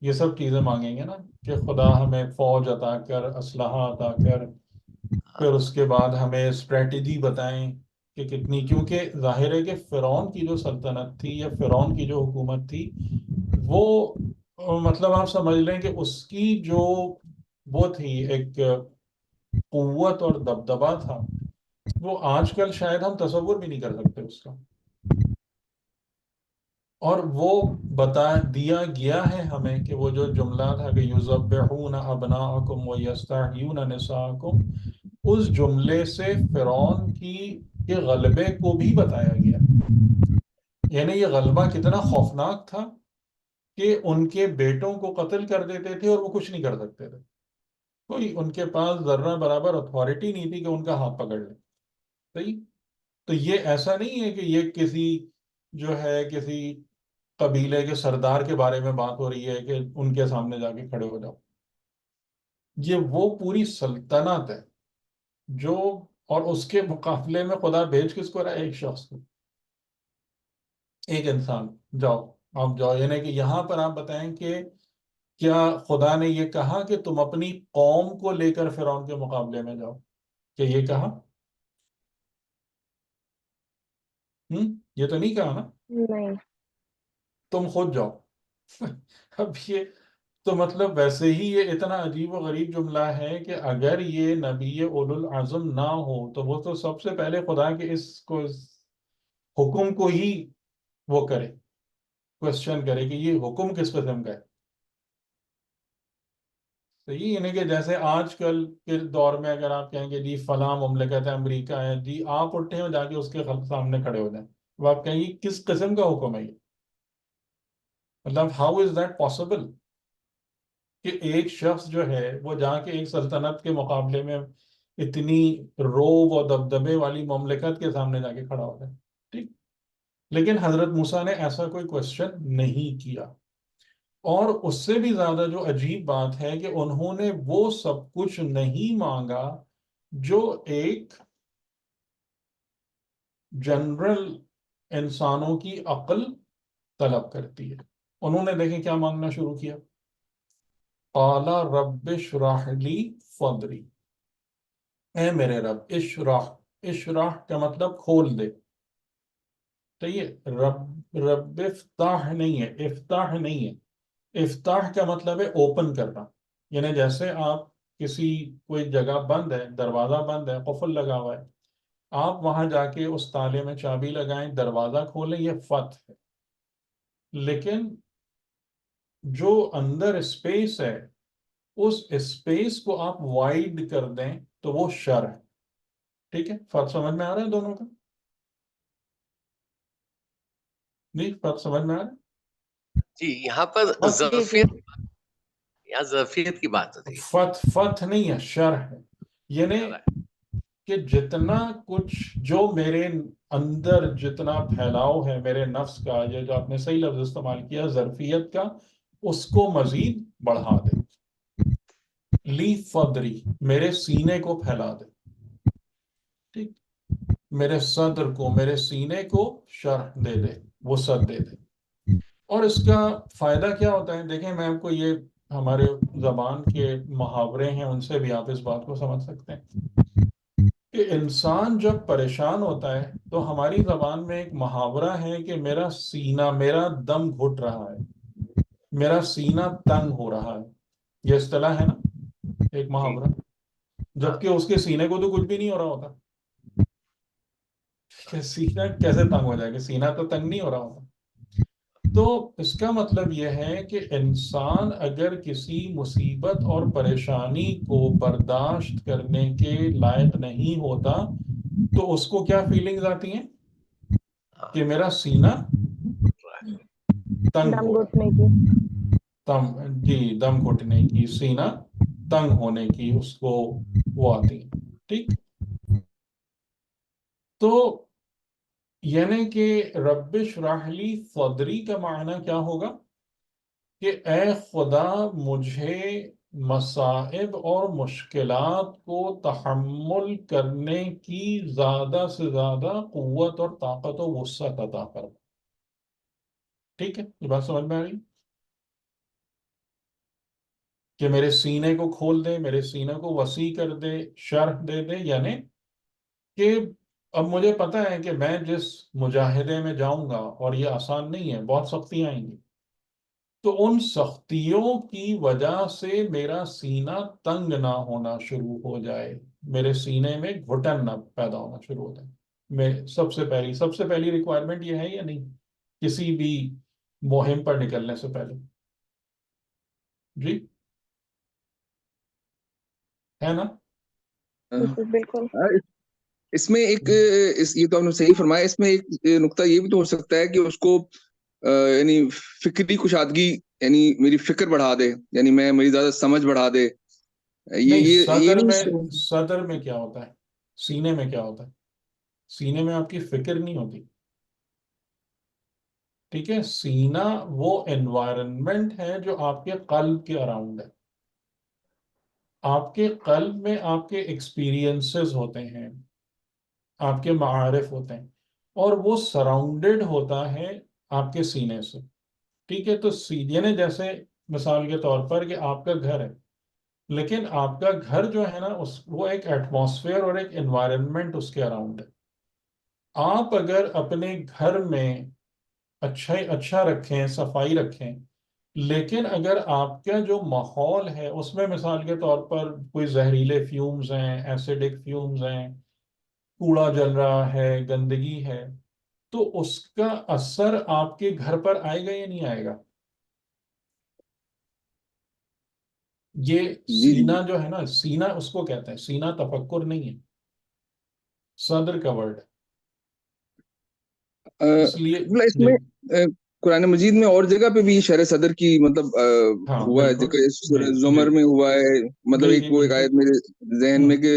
یہ سب چیزیں مانگیں گے نا، کہ خدا ہمیں فوج عطا کر، اسلحہ عطا کر، پھر اس کے بعد ہمیں اسٹریٹجی بتائیں کہ کتنی. کیونکہ ظاہر ہے کہ فرعون کی جو سلطنت تھی یا فرعون کی جو حکومت تھی، وہ مطلب آپ سمجھ لیں کہ اس کی جو وہ تھی ایک قوت اور دبدبا تھا، وہ آج کل شاید ہم تصور بھی نہیں کر سکتے اس کا. اور وہ بتا دیا گیا ہے ہمیں کہ وہ جو جملہ تھا کہ یذبحون ابناءکم ویستحیون نساءکم، اس جملے سے فرعون کے غلبے کو بھی بتایا گیا. یعنی یہ غلبہ کتنا خوفناک تھا کہ ان کے بیٹوں کو قتل کر دیتے تھے اور وہ کچھ نہیں کر سکتے تھے. کوئی ان کے پاس ذرہ برابر اتھارٹی نہیں تھی کہ ان کا ہاتھ پکڑ لے. صحیح. تو یہ ایسا نہیں ہے کہ یہ کسی جو ہے کسی قبیلے کے سردار کے بارے میں بات ہو رہی ہے کہ ان کے سامنے جا کے کھڑے ہو جاؤ. یہ وہ پوری سلطنت ہے جو، اور اس کے مقابلے میں خدا بھیج کس کو رہا ہے؟ ایک شخص کو، ایک انسان. جاؤ، آپ جاؤ. یعنی کہ یہاں پر آپ بتائیں کہ کیا خدا نے یہ کہا کہ تم اپنی قوم کو لے کر فرعون کے مقابلے میں جاؤ؟ کہ یہ کہا؟ یہ تو نہیں کہا نا. نہیں. تم خود جاؤ. اب یہ تو مطلب ویسے ہی یہ اتنا عجیب و غریب جملہ ہے کہ اگر یہ نبی اولو العزم نہ ہو تو وہ تو سب سے پہلے خدا کے اس حکم کو ہی وہ کرے، کوشچن کرے کہ یہ حکم کس قسم کا ہے. صحیح. یعنی کہ جیسے آج کل کے دور میں اگر آپ کہیں گے جی فلاں مملکت امریکہ ہے، جی آپ اٹھیں اور جا کے اس کے سامنے کھڑے ہو جائیں، وہ آپ کہیں گے کس قسم کا حکم ہے یہ؟ مطلب ہاؤ از دیٹ پاسبل کہ ایک شخص جو ہے وہ جا کے ایک سلطنت کے مقابلے میں اتنی روب اور دبدبے والی مملکت کے سامنے جا کے کھڑا ہو جائے. ٹھیک. لیکن حضرت موسیٰ نے ایسا کوئی کوشچن نہیں کیا. اور اس سے بھی زیادہ جو عجیب بات ہے کہ انہوں نے وہ سب کچھ نہیں مانگا جو ایک جنرل انسانوں کی عقل طلب کرتی ہے. انہوں نے دیکھیں کیا مانگنا شروع کیا. قال رب اشرح لی صدری، اے میرے رب. اشرح کا مطلب کھول دے. تو یہ رب افتح نہیں ہے، افتح نہیں ہے. افتح کا مطلب ہے اوپن کرنا. یعنی جیسے آپ کوئی جگہ بند ہے، دروازہ بند ہے، قفل لگا ہوا ہے، آپ وہاں جا کے اس تالے میں چابی لگائیں، دروازہ کھولیں، یہ فتح ہے. لیکن جو اندر اسپیس ہے، اس اسپیس کو آپ وائڈ کر دیں تو وہ شر ہے. ٹھیک ہے. فرق سمجھ میں آ رہا ہے دونوں کا؟ نہیں، فرق سمجھ میں آ رہا ہے؟ جی یہاں پر ظرفیت کی بات ہوتی ہے. فتح نہیں ہے، شر ہے. یعنی کہ جتنا کچھ جو میرے اندر جتنا پھیلاؤ ہے میرے نفس کا، یہ جو آپ نے صحیح لفظ استعمال کیا ظرفیت کا، اس کو مزید بڑھا دے. لی فدری، میرے سینے کو پھیلا دے. ٹھیک. میرے صدر کو، میرے سینے کو شرح دے دے، وسعت دے دے. اور اس کا فائدہ کیا ہوتا ہے؟ دیکھیں میں آپ کو یہ ہمارے زبان کے محاورے ہیں، ان سے بھی آپ اس بات کو سمجھ سکتے ہیں کہ انسان جب پریشان ہوتا ہے تو ہماری زبان میں ایک محاورہ ہے کہ میرا سینہ، میرا دم گھٹ رہا ہے، میرا سینہ تنگ ہو رہا ہے. یہ اصطلاح ہے نا، ایک محاورہ. جبکہ اس کے سینے کو تو کچھ بھی نہیں ہو رہا ہوتا. کہ سینہ کیسے تنگ ہو جائے گا؟ سینہ تو تنگ نہیں ہو رہا ہوتا. تو اس کا مطلب یہ ہے کہ انسان اگر کسی مصیبت اور پریشانی کو برداشت کرنے کے لائق نہیں ہوتا تو اس کو کیا فیلنگز آتی ہیں کہ میرا سینہ تنگ دم ہو رہا گھٹنے کی. ہے. دم گھٹنے کی، سینہ تنگ ہونے کی اس کو وہ آتی ہے. ٹھیک. تو یعنی کہ رب اشرح لی صدری کا معنی کیا ہوگا کہ اے خدا مجھے مصائب اور مشکلات کو تحمل کرنے کی زیادہ سے زیادہ قوت اور طاقت و وسعت عطا کر. ٹھیک ہے، یہ بات سمجھ میں آ رہی کہ میرے سینے کو کھول دے، میرے سینے کو وسیع کر دے، شرح دے دے. یعنی کہ اب مجھے پتا ہے کہ میں جس مجاہدے میں جاؤں گا اور یہ آسان نہیں ہے، بہت سختیاں آئیں گی، تو ان سختیوں کی وجہ سے میرا سینہ تنگ نہ ہونا شروع ہو جائے، میرے سینے میں گھٹن نہ پیدا ہونا شروع ہو جائے. میں سب سے پہلی ریکوائرمنٹ یہ ہے یا نہیں کسی بھی مہم پر نکلنے سے پہلے؟ جی ہے نا؟ بالکل. اس میں ایک یہ تو آپ نے صحیح فرمایا، اس میں ایک نقطہ یہ بھی تو ہو سکتا ہے کہ اس کو یعنی فکری کشادگی، یعنی میری فکر بڑھا دے، یعنی میری زیادہ سمجھ بڑھا دے. یہ نہیں. صدر میں کیا ہوتا ہے، سینے میں کیا ہوتا ہے؟ سینے میں آپ کی فکر نہیں ہوتی. ٹھیک ہے، سینہ وہ انوائرنمنٹ ہے جو آپ کے قلب کے اراؤنڈ ہے. آپ کے قلب میں آپ کے ایکسپیرینسز ہوتے ہیں، آپ کے معارف ہوتے ہیں، اور وہ سراؤنڈڈ ہوتا ہے آپ کے سینے سے. ٹھیک ہے، تو یعنی جیسے مثال کے طور پر کہ آپ کا گھر ہے، لیکن آپ کا گھر جو ہے نا وہ ایک ایٹماسفیئر اور ایک انوائرنمنٹ اس کے اراؤنڈ ہے. آپ اگر اپنے گھر میں اچھا رکھیں، صفائی رکھیں، لیکن اگر آپ کا جو ماحول ہے اس میں مثال کے طور پر کوئی زہریلے فیومز ہیں، ایسیڈک فیومز ہیں، کوڑا جل رہا ہے، گندگی ہے، تو اس کا اثر آپ کے گھر پر آئے گا یا نہیں آئے گا؟ یہ جی جی. سینہ جو ہے نا، سینہ اس کو کہتے ہیں، سینہ تفکر نہیں ہے، صدر کا ورڈ ہے. اس لیے اس میں قرآن مجید میں اور جگہ پہ بھی شرح صدر کی مطلب ہاں ہوا ہے بالکل، ذکر، جی زمر جی میں ہوا ہے. مطلب جی ایک جی وہ ایک بالکل. آیت میرے ذہن میں کہ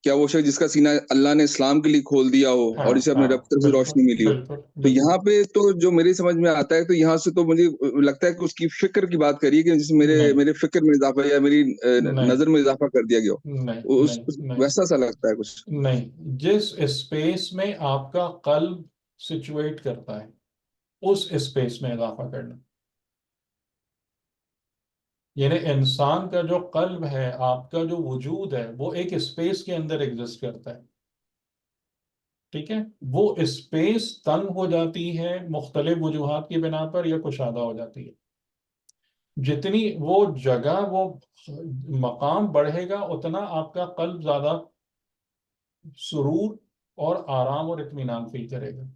کیا وہ شخص جس کا سینہ اللہ نے اسلام کے لیے کھول دیا ہو ہاں اور اسے اپنے ہاں رب طرف سے بالکل روشنی ملی ہو. بالکل تو بالکل. یہاں پہ تو جو میری سمجھ میں آتا ہے، تو یہاں سے تو مجھے لگتا ہے کہ اس کی فکر کی بات کریے کہ جس میں نہیں میرے فکر میں اضافہ یا میری نہیں نظر میں اضافہ کر دیا گیا نہیں ہو. نہیں نہیں ویسا سا لگتا ہے کچھ. نہیں. جس اسپیس میں آپ کا قلب سچویٹ کرتا ہے اس اسپیس میں اضافہ کرنا. یعنی انسان کا جو قلب ہے، آپ کا جو وجود ہے، وہ ایک اسپیس کے اندر ایگزسٹ کرتا ہے. ٹھیک ہے، وہ اسپیس تنگ ہو جاتی ہے مختلف وجوہات کی بنا پر یا کشادہ ہو جاتی ہے. جتنی وہ جگہ، وہ مقام بڑھے گا اتنا آپ کا قلب زیادہ سرور اور آرام اور اطمینان فیل کرے گا.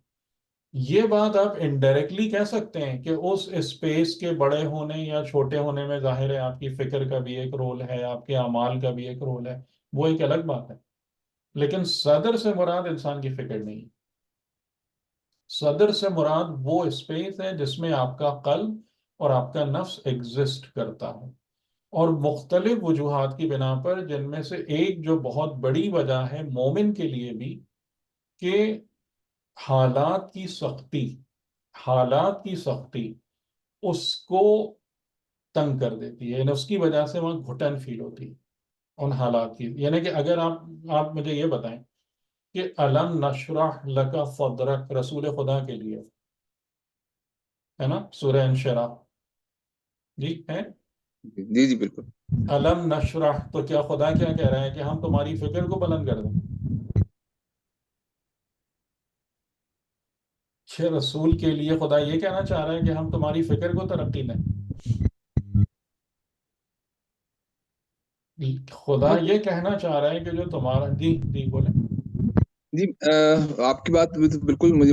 یہ بات آپ انڈائریکٹلی کہہ سکتے ہیں کہ اس اسپیس کے بڑے ہونے یا چھوٹے ہونے میں ظاہر ہے آپ کی فکر کا بھی ایک رول ہے، آپ کے اعمال کا بھی ایک رول ہے، وہ ایک الگ بات ہے. لیکن صدر سے مراد انسان کی فکر نہیں. صدر سے مراد وہ اسپیس ہے جس میں آپ کا قلب اور آپ کا نفس ایگزسٹ کرتا ہے، اور مختلف وجوہات کی بنا پر، جن میں سے ایک جو بہت بڑی وجہ ہے مومن کے لیے بھی، کہ حالات کی سختی اس کو تنگ کر دیتی ہے. یعنی اس کی وجہ سے وہاں گھٹن فیل ہوتی ہے ان حالات کی. یعنی کہ اگر آپ مجھے یہ بتائیں کہ الم نشرح لک صدرک رسول خدا کے لیے ہے نا، سورہ انشراح جی ہے. جی جی بالکل. الم نشرح، تو کیا خدا کیا کہہ رہا ہے کہ ہم تمہاری فکر کو بلند کر دیں؟ کہ رسول کے لیے خدا یہ کہنا چاہ رہا ہے کہ ہم تمہاری فکر کو ترقی دیں؟ خدا یہ کہنا چاہ رہا ہے کہ جو تمہارا جی بولیں. جی آپ کی بات بالکل مجھے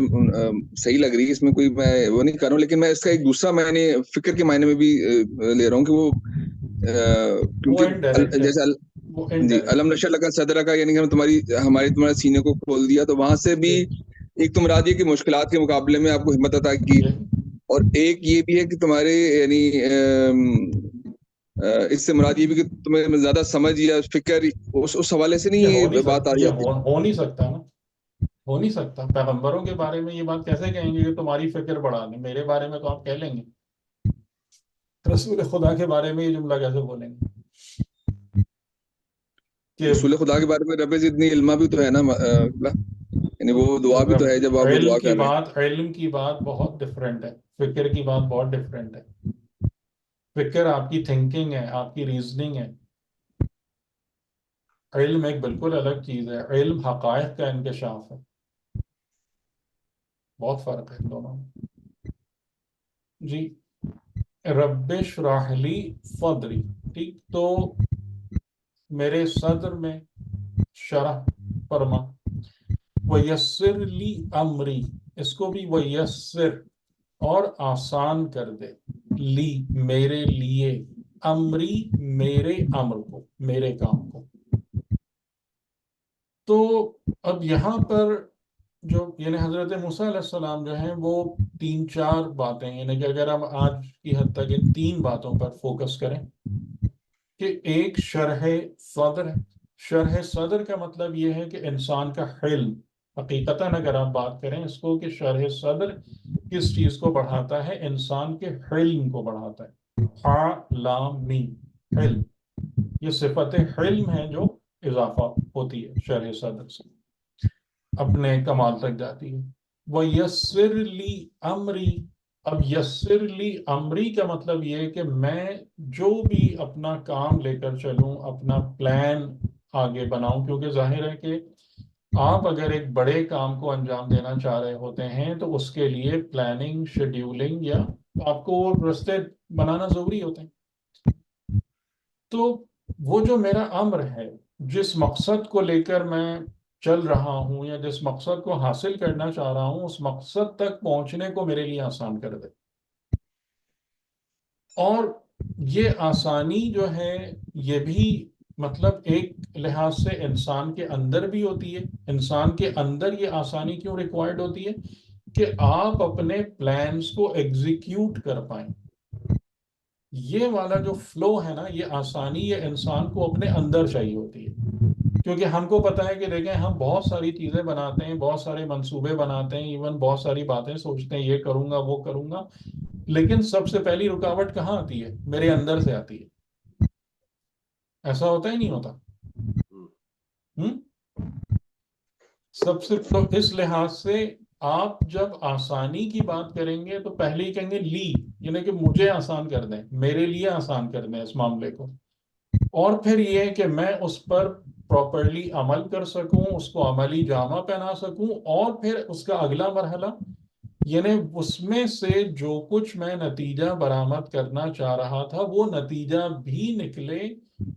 صحیح لگ رہی ہے، اس میں کوئی میں وہ نہیں کر رہا ہوں، لیکن میں اس کا ایک دوسرا معنی فکر کے معنی میں بھی لے رہا ہوں کہ وہ کیونکہ جیسے جی علم نشر لگا صدر کا، یعنی کہ تمہارے سینے کو کھول دیا، تو وہاں سے بھی ایک تم راضی کی مشکلات کے مقابلے میں آپ کو ہمت عطا کی، اور ایک یہ بھی ہے کہ تمہارے یعنی اس سے مراد یہ بھی کہ تمہیں زیادہ سمجھ یا فکر اس حوالے سے نہیں یہ بات آ جاتی. ہو نہیں سکتا نا، ہو نہیں سکتا. پیغمبروں کے بارے میں یہ بات کیسے کہیں گے کہ تمہاری فکر بڑھا دیں؟ میرے بارے میں تو آپ کہہ لیں گے، رسول خدا کے بارے میں یہ جملہ کیسے بولیں گے؟ رسول خدا کے بارے میں رب زدنی علما بھی تو ہے نا، یعنی وہ دعا بھی تو ہے جب آپ وہ دعا کر رہے ہیں. علم کی بات بہت ڈفرینٹ ہے، فکر کی بات بہت ڈفرینٹ ہے. فکر آپ کی تھنکنگ ہے، آپ کی ریزننگ ہے. علم ایک بالکل الگ چیز ہے. علم حقائق کا انکشاف ہے، بہت فرق ہے ان دونوں میں. جی رب اشرح لی صدری، ٹھیک، تو میرے صدر میں شرح فرما. ویسر لی امری، اس کو بھی ویسر اور آسان کر دے، لی میرے لیے، امری میرے امر کو، میرے کام کو. تو اب یہاں پر جو یعنی حضرت موسیٰ علیہ السلام جو ہیں وہ 3-4 باتیں، یعنی کہ اگر ہم آج کی حد تک ان 3 باتوں پر فوکس کریں کہ ایک شرح صدر ہے. شرح صدر کا مطلب یہ ہے کہ انسان کا حلم، حقیقتاً اگر آپ بات کریں اس کو کہ شرح صدر کس چیز کو بڑھاتا ہے؟ انسان کے حلم کو بڑھاتا ہے. لام میم، حلم، یہ صفت حلم ہے جو اضافہ ہوتی ہے شرح صدر سے، اپنے کمال تک جاتی ہے. وَيَسِّرْ لِي أَمْرِي، اب یسر لی امری کا مطلب یہ ہے کہ میں جو بھی اپنا کام لے کر چلوں، اپنا پلان آگے بناؤں، کیونکہ ظاہر ہے کہ آپ اگر ایک بڑے کام کو انجام دینا چاہ رہے ہوتے ہیں تو اس کے لیے پلاننگ، شیڈیولنگ یا آپ کو رستے بنانا ضروری ہوتے ہیں. تو وہ جو میرا امر ہے، جس مقصد کو لے کر میں چل رہا ہوں یا جس مقصد کو حاصل کرنا چاہ رہا ہوں، اس مقصد تک پہنچنے کو میرے لیے آسان کر دے. اور یہ آسانی جو ہے یہ بھی مطلب ایک لحاظ سے انسان کے اندر بھی ہوتی ہے. انسان کے اندر یہ آسانی کیوں ریکوائرڈ ہوتی ہے؟ کہ آپ اپنے پلانز کو ایگزیکیوٹ کر پائیں. یہ والا جو فلو ہے نا، یہ آسانی یہ انسان کو اپنے اندر چاہیے ہوتی ہے. کیونکہ ہم کو پتا ہے کہ دیکھیں ہم بہت ساری چیزیں بناتے ہیں، بہت سارے منصوبے بناتے ہیں، ایون بہت ساری باتیں سوچتے ہیں، یہ کروں گا وہ کروں گا، لیکن سب سے پہلی رکاوٹ کہاں آتی ہے؟ میرے اندر سے آتی ہے. ایسا ہوتا ہی نہیں ہوتا؟ سب سے تو اس لحاظ سے آپ جب آسانی کی بات کریں گے تو پہلے ہی کہیں گے لی، یعنی کہ مجھے آسان کر دیں، میرے لیے آسان کر دیں اس معاملے کو. اور پھر یہ کہ میں اس پر پراپرلی عمل کر سکوں، اس کو عملی جامہ پہنا سکوں، اور پھر اس کا اگلا مرحلہ یعنی اس میں سے جو کچھ میں نتیجہ برآمد کرنا چاہ رہا تھا وہ نتیجہ بھی نکلے،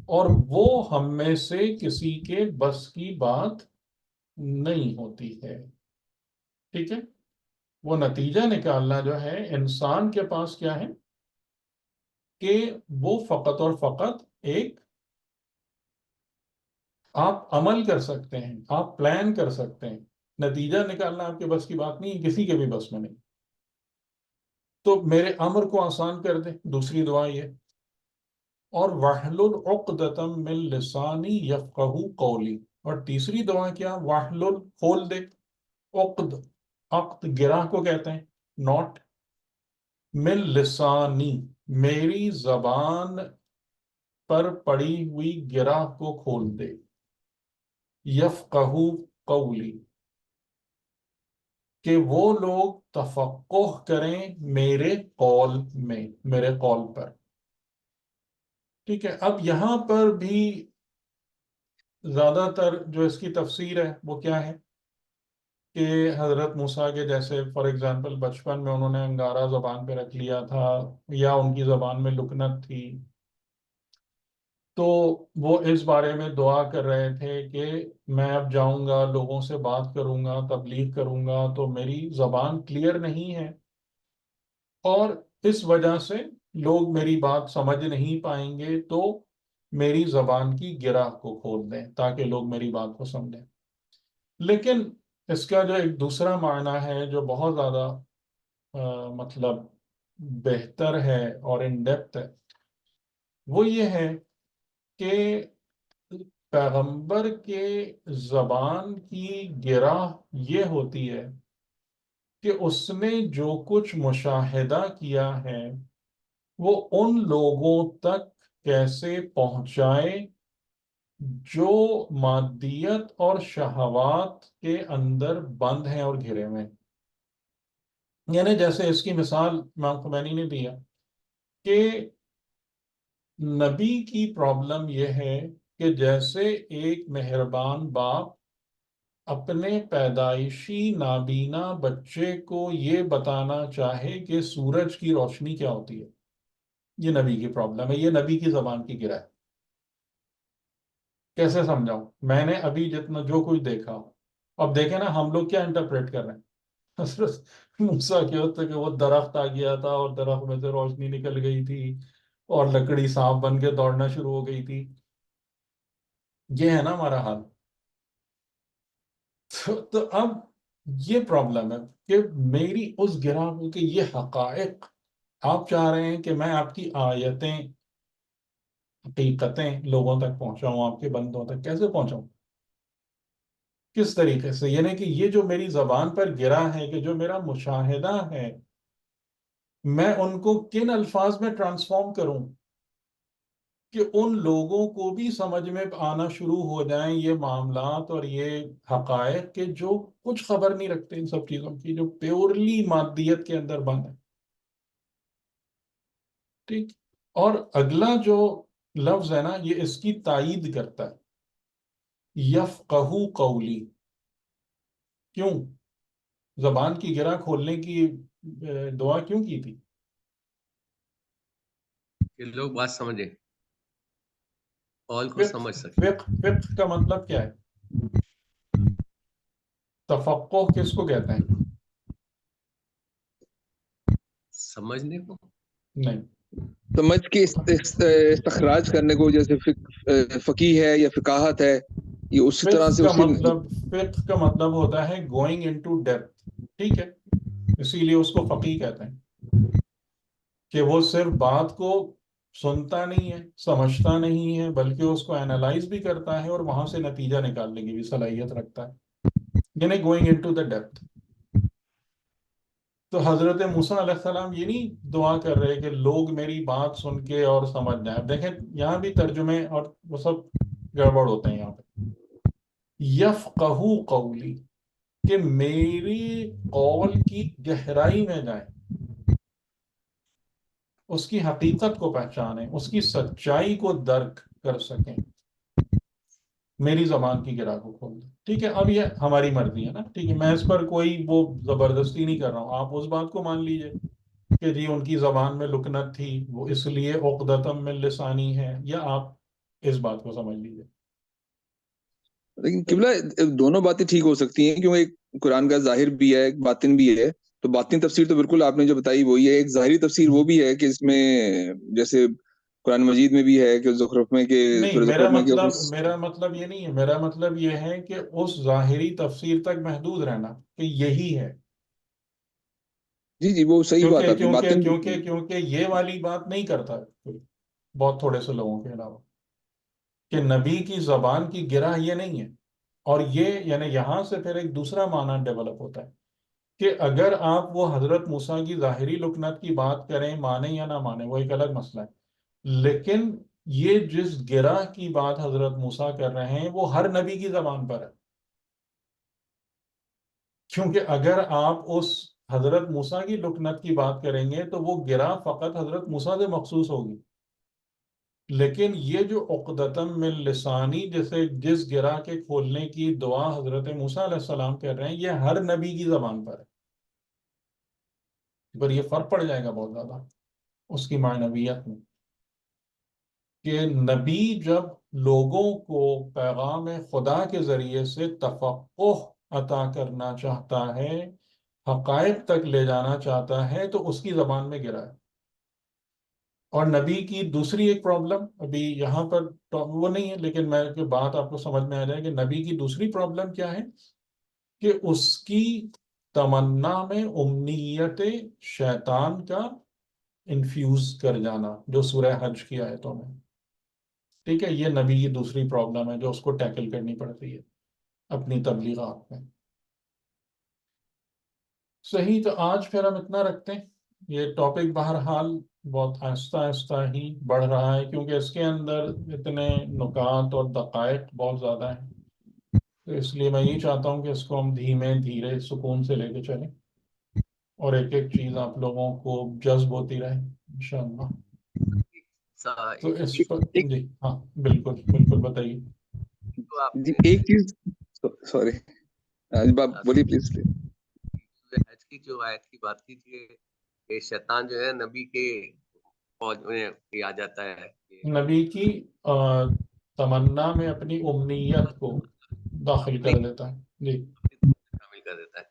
اور وہ ہم میں سے کسی کے بس کی بات نہیں ہوتی ہے. ٹھیک ہے؟ وہ نتیجہ نکالنا جو ہے انسان کے پاس کیا ہے کہ وہ فقط اور فقط ایک آپ عمل کر سکتے ہیں، آپ پلان کر سکتے ہیں، نتیجہ نکالنا آپ کے بس کی بات نہیں، کسی کے بھی بس میں نہیں. تو میرے امر کو آسان کر دے، دوسری دعا یہ. اور وَاحْلُلْ عُقْدَةً مِّن لِّسَانِي يَفْقَهُوا قَوْلِي، اور تیسری دعا کیا؟ وَاحْلُلْ، کھول دے، عقد، عقد گرہ کو کہتے ہیں، نوٹ، مِّن لِّسَانِی، میری زبان پر پڑی ہوئی گرہ کو کھول دے. یفقہوا قولی، کہ وہ لوگ تفقہ کریں میرے قول میں، میرے قول پر. ٹھیک ہے؟ اب یہاں پر بھی زیادہ تر جو اس کی تفسیر ہے وہ کیا ہے کہ حضرت موسیٰ کے جیسے فار ایگزامپل بچپن میں انہوں نے انگارہ زبان پہ رکھ لیا تھا، یا ان کی زبان میں لکنت تھی، تو وہ اس بارے میں دعا کر رہے تھے کہ میں اب جاؤں گا، لوگوں سے بات کروں گا، تبلیغ کروں گا، تو میری زبان کلیئر نہیں ہے اور اس وجہ سے لوگ میری بات سمجھ نہیں پائیں گے، تو میری زبان کی گرہ کو کھول دیں تاکہ لوگ میری بات کو سمجھیں۔ لیکن اس کا جو ایک دوسرا معنی ہے جو بہت زیادہ مطلب بہتر ہے اور ان ڈیپتھ ہے، وہ یہ ہے کہ پیغمبر کے زبان کی گرہ یہ ہوتی ہے کہ اس نے جو کچھ مشاہدہ کیا ہے وہ ان لوگوں تک کیسے پہنچائے جو مادیت اور شہوات کے اندر بند ہیں اور گھرے ہوئے ہیں۔ یعنی جیسے اس کی مثال امام خمینی نے دیا کہ نبی کی پرابلم یہ ہے کہ جیسے ایک مہربان باپ اپنے پیدائشی نابینا بچے کو یہ بتانا چاہے کہ سورج کی روشنی کیا ہوتی ہے، یہ نبی کی پرابلم ہے، یہ نبی کی زبان کی گرہ ہے۔ کیسے سمجھاؤں؟ میں نے ابھی جتنا جو کچھ دیکھا، اب دیکھیں نا ہم لوگ کیا انٹرپریٹ کر رہے ہیں۔ حضرت موسیٰ کے وقت کہ وہ درخت آ گیا تھا اور درخت میں سے روشنی نکل گئی تھی اور لکڑی سانپ بن کے دوڑنا شروع ہو گئی تھی، یہ ہے نا ہمارا حال۔ تو اب یہ پرابلم ہے کہ میری اس گرہ کو کہ یہ حقائق آپ چاہ رہے ہیں کہ میں آپ کی آیتیں حقیقتیں لوگوں تک پہنچاؤں، آپ کے بندوں تک کیسے پہنچاؤں، کس طریقے سے؟ یعنی کہ یہ جو میری زبان پر گرا ہے، کہ جو میرا مشاہدہ ہے، میں ان کو کن الفاظ میں ٹرانسفارم کروں کہ ان لوگوں کو بھی سمجھ میں آنا شروع ہو جائیں یہ معاملات اور یہ حقائق کہ جو کچھ خبر نہیں رکھتے ان سب چیزوں کی، جو پیورلی مادیت کے اندر بند ہے۔ ٹھیک، اور اگلا جو لفظ ہے نا یہ اس کی تائید کرتا ہے، یفقہو قولی۔ کیوں زبان کی گرہ کھولنے کی دعا کیوں کی تھی؟ کہ لوگ بات سمجھیں، قول کو فقہ سمجھ سکیں۔ فقہ کا مطلب کیا ہے؟ تفقہ کس کو کہتے ہیں؟ سمجھنے کو نہیں، سمجھ کے استخراج کرنے کو، جیسے فقیہ ہے یا فقاہت ہے، یہ اسی طرح سے فقہ کا مطلب ہوتا ہے گوئنگ انٹو ڈیپتھ، ٹھیک ہے؟ اسی لیے اس کو فقیہ کہتے ہیں کہ وہ صرف بات کو سنتا نہیں ہے، سمجھتا نہیں ہے، بلکہ اس کو اینالائز بھی کرتا ہے اور وہاں سے نتیجہ نکالنے کی بھی صلاحیت رکھتا ہے، یعنی گوئنگ انٹو دا ڈیپتھ۔ تو حضرت موسیٰ علیہ السلام یہ نہیں دعا کر رہے کہ لوگ میری بات سن کے اور سمجھ جائیں۔ اب دیکھیں یہاں بھی ترجمے اور وہ سب گڑبڑ ہوتے ہیں یہاں پہ۔ یفقہو قولی، کہ میری قول کی گہرائی میں جائیں، اس کی حقیقت کو پہچانیں، اس کی سچائی کو درک کر سکیں، میری زبان کی گرہ کو کھول دیں۔ ٹھیک ہے، اب یہ ہماری مرضی ہے نا، ٹھیک ہے، میں اس پر کوئی وہ زبردستی نہیں کر رہا ہوں، آپ اس بات کو مان لیجئے کہ جی ان کی زبان میں لکنت تھی، وہ اس لیے عقدۃ من لسانی ہے، یا آپ اس بات کو سمجھ لیجئے۔ لیکن قبلہ دونوں باتیں ٹھیک ہو سکتی ہیں، کیونکہ ایک قرآن کا ظاہر بھی ہے، ایک باطن بھی ہے۔ تو باطن تفسیر تو بالکل آپ نے جو بتائی وہی ہے، ایک ظاہری تفسیر وہ بھی ہے کہ اس میں جیسے قرآن مجید میں بھی ہے کہ زخرف میں کہ نہیں، سورہ زخرف میں کہ میرا مطلب یہ نہیں ہے، میرا مطلب یہ ہے کہ اس ظاہری تفسیر تک محدود رہنا کہ یہی ہے، جی وہ صحیح بات آپ کی باطن کیونکہ یہ والی بات نہیں کرتا کوئی، بہت تھوڑے سے لوگوں کے علاوہ، کہ نبی کی زبان کی گرہ یہ نہیں ہے۔ اور یہ یعنی یہاں سے پھر ایک دوسرا معنی ڈیولپ ہوتا ہے کہ اگر آپ وہ حضرت موسیٰ کی ظاہری لکنت کی بات کریں، مانیں یا نہ مانیں، وہ ایک الگ مسئلہ ہے، لیکن یہ جس گرہ کی بات حضرت موسیٰ کر رہے ہیں وہ ہر نبی کی زبان پر ہے، کیونکہ اگر آپ اس حضرت موسیٰ کی لکنت کی بات کریں گے تو وہ گرہ فقط حضرت موسیٰ سے مخصوص ہوگی، لیکن یہ جو عقدۃ من لسانی جس گرہ کے کھولنے کی دعا حضرت موسیٰ علیہ السلام کر رہے ہیں، یہ ہر نبی کی زبان پر ہے، پر یہ فرق پڑ جائے گا بہت زیادہ اس کی معنویت میں۔ کہ نبی جب لوگوں کو پیغام خدا کے ذریعے سے تفقہ عطا کرنا چاہتا ہے، حقائق تک لے جانا چاہتا ہے، تو اس کی زبان میں گرا ہے۔ اور نبی کی دوسری ایک پرابلم، ابھی یہاں پر وہ نہیں ہے، لیکن میں کہ بات آپ کو سمجھ میں آ جائے کہ نبی کی دوسری پرابلم کیا ہے کہ اس کی تمنا میں امنیت شیطان کا انفیوز کر جانا، جو سورہ حج کی آیتوں میں، ٹھیک ہے، یہ نبی کی دوسری پرابلم ہے جو اس کو ٹیکل کرنی پڑتی ہے اپنی تبلیغات میں۔ صحیح، تو آج پھر ہم اتنا رکھتے ہیں۔ یہ ٹاپک بہرحال بہت آہستہ آہستہ ہی بڑھ رہا ہے، کیونکہ اس کے اندر اتنے نکات اور دقائق بہت زیادہ ہیں، تو اس لیے میں یہ چاہتا ہوں کہ اس کو ہم دھیمے دھیرے سکون سے لے کے چلیں، اور ایک ایک چیز آپ لوگوں کو جذب ہوتی رہے انشاءاللہ۔ تو اس پر جی ہاں بالکل بالکل بتائیے۔ جی ایک چیز، سوری بولیے پلیز۔ حج کی جو آیت کی بات کی تھی کہ شیطان جو ہے نبی کے فوج میں آ جاتا ہے، نبی کی تمنا میں اپنی امنیت کو داخل کر دیتا ہے، جی شامل کر دیتا ہے۔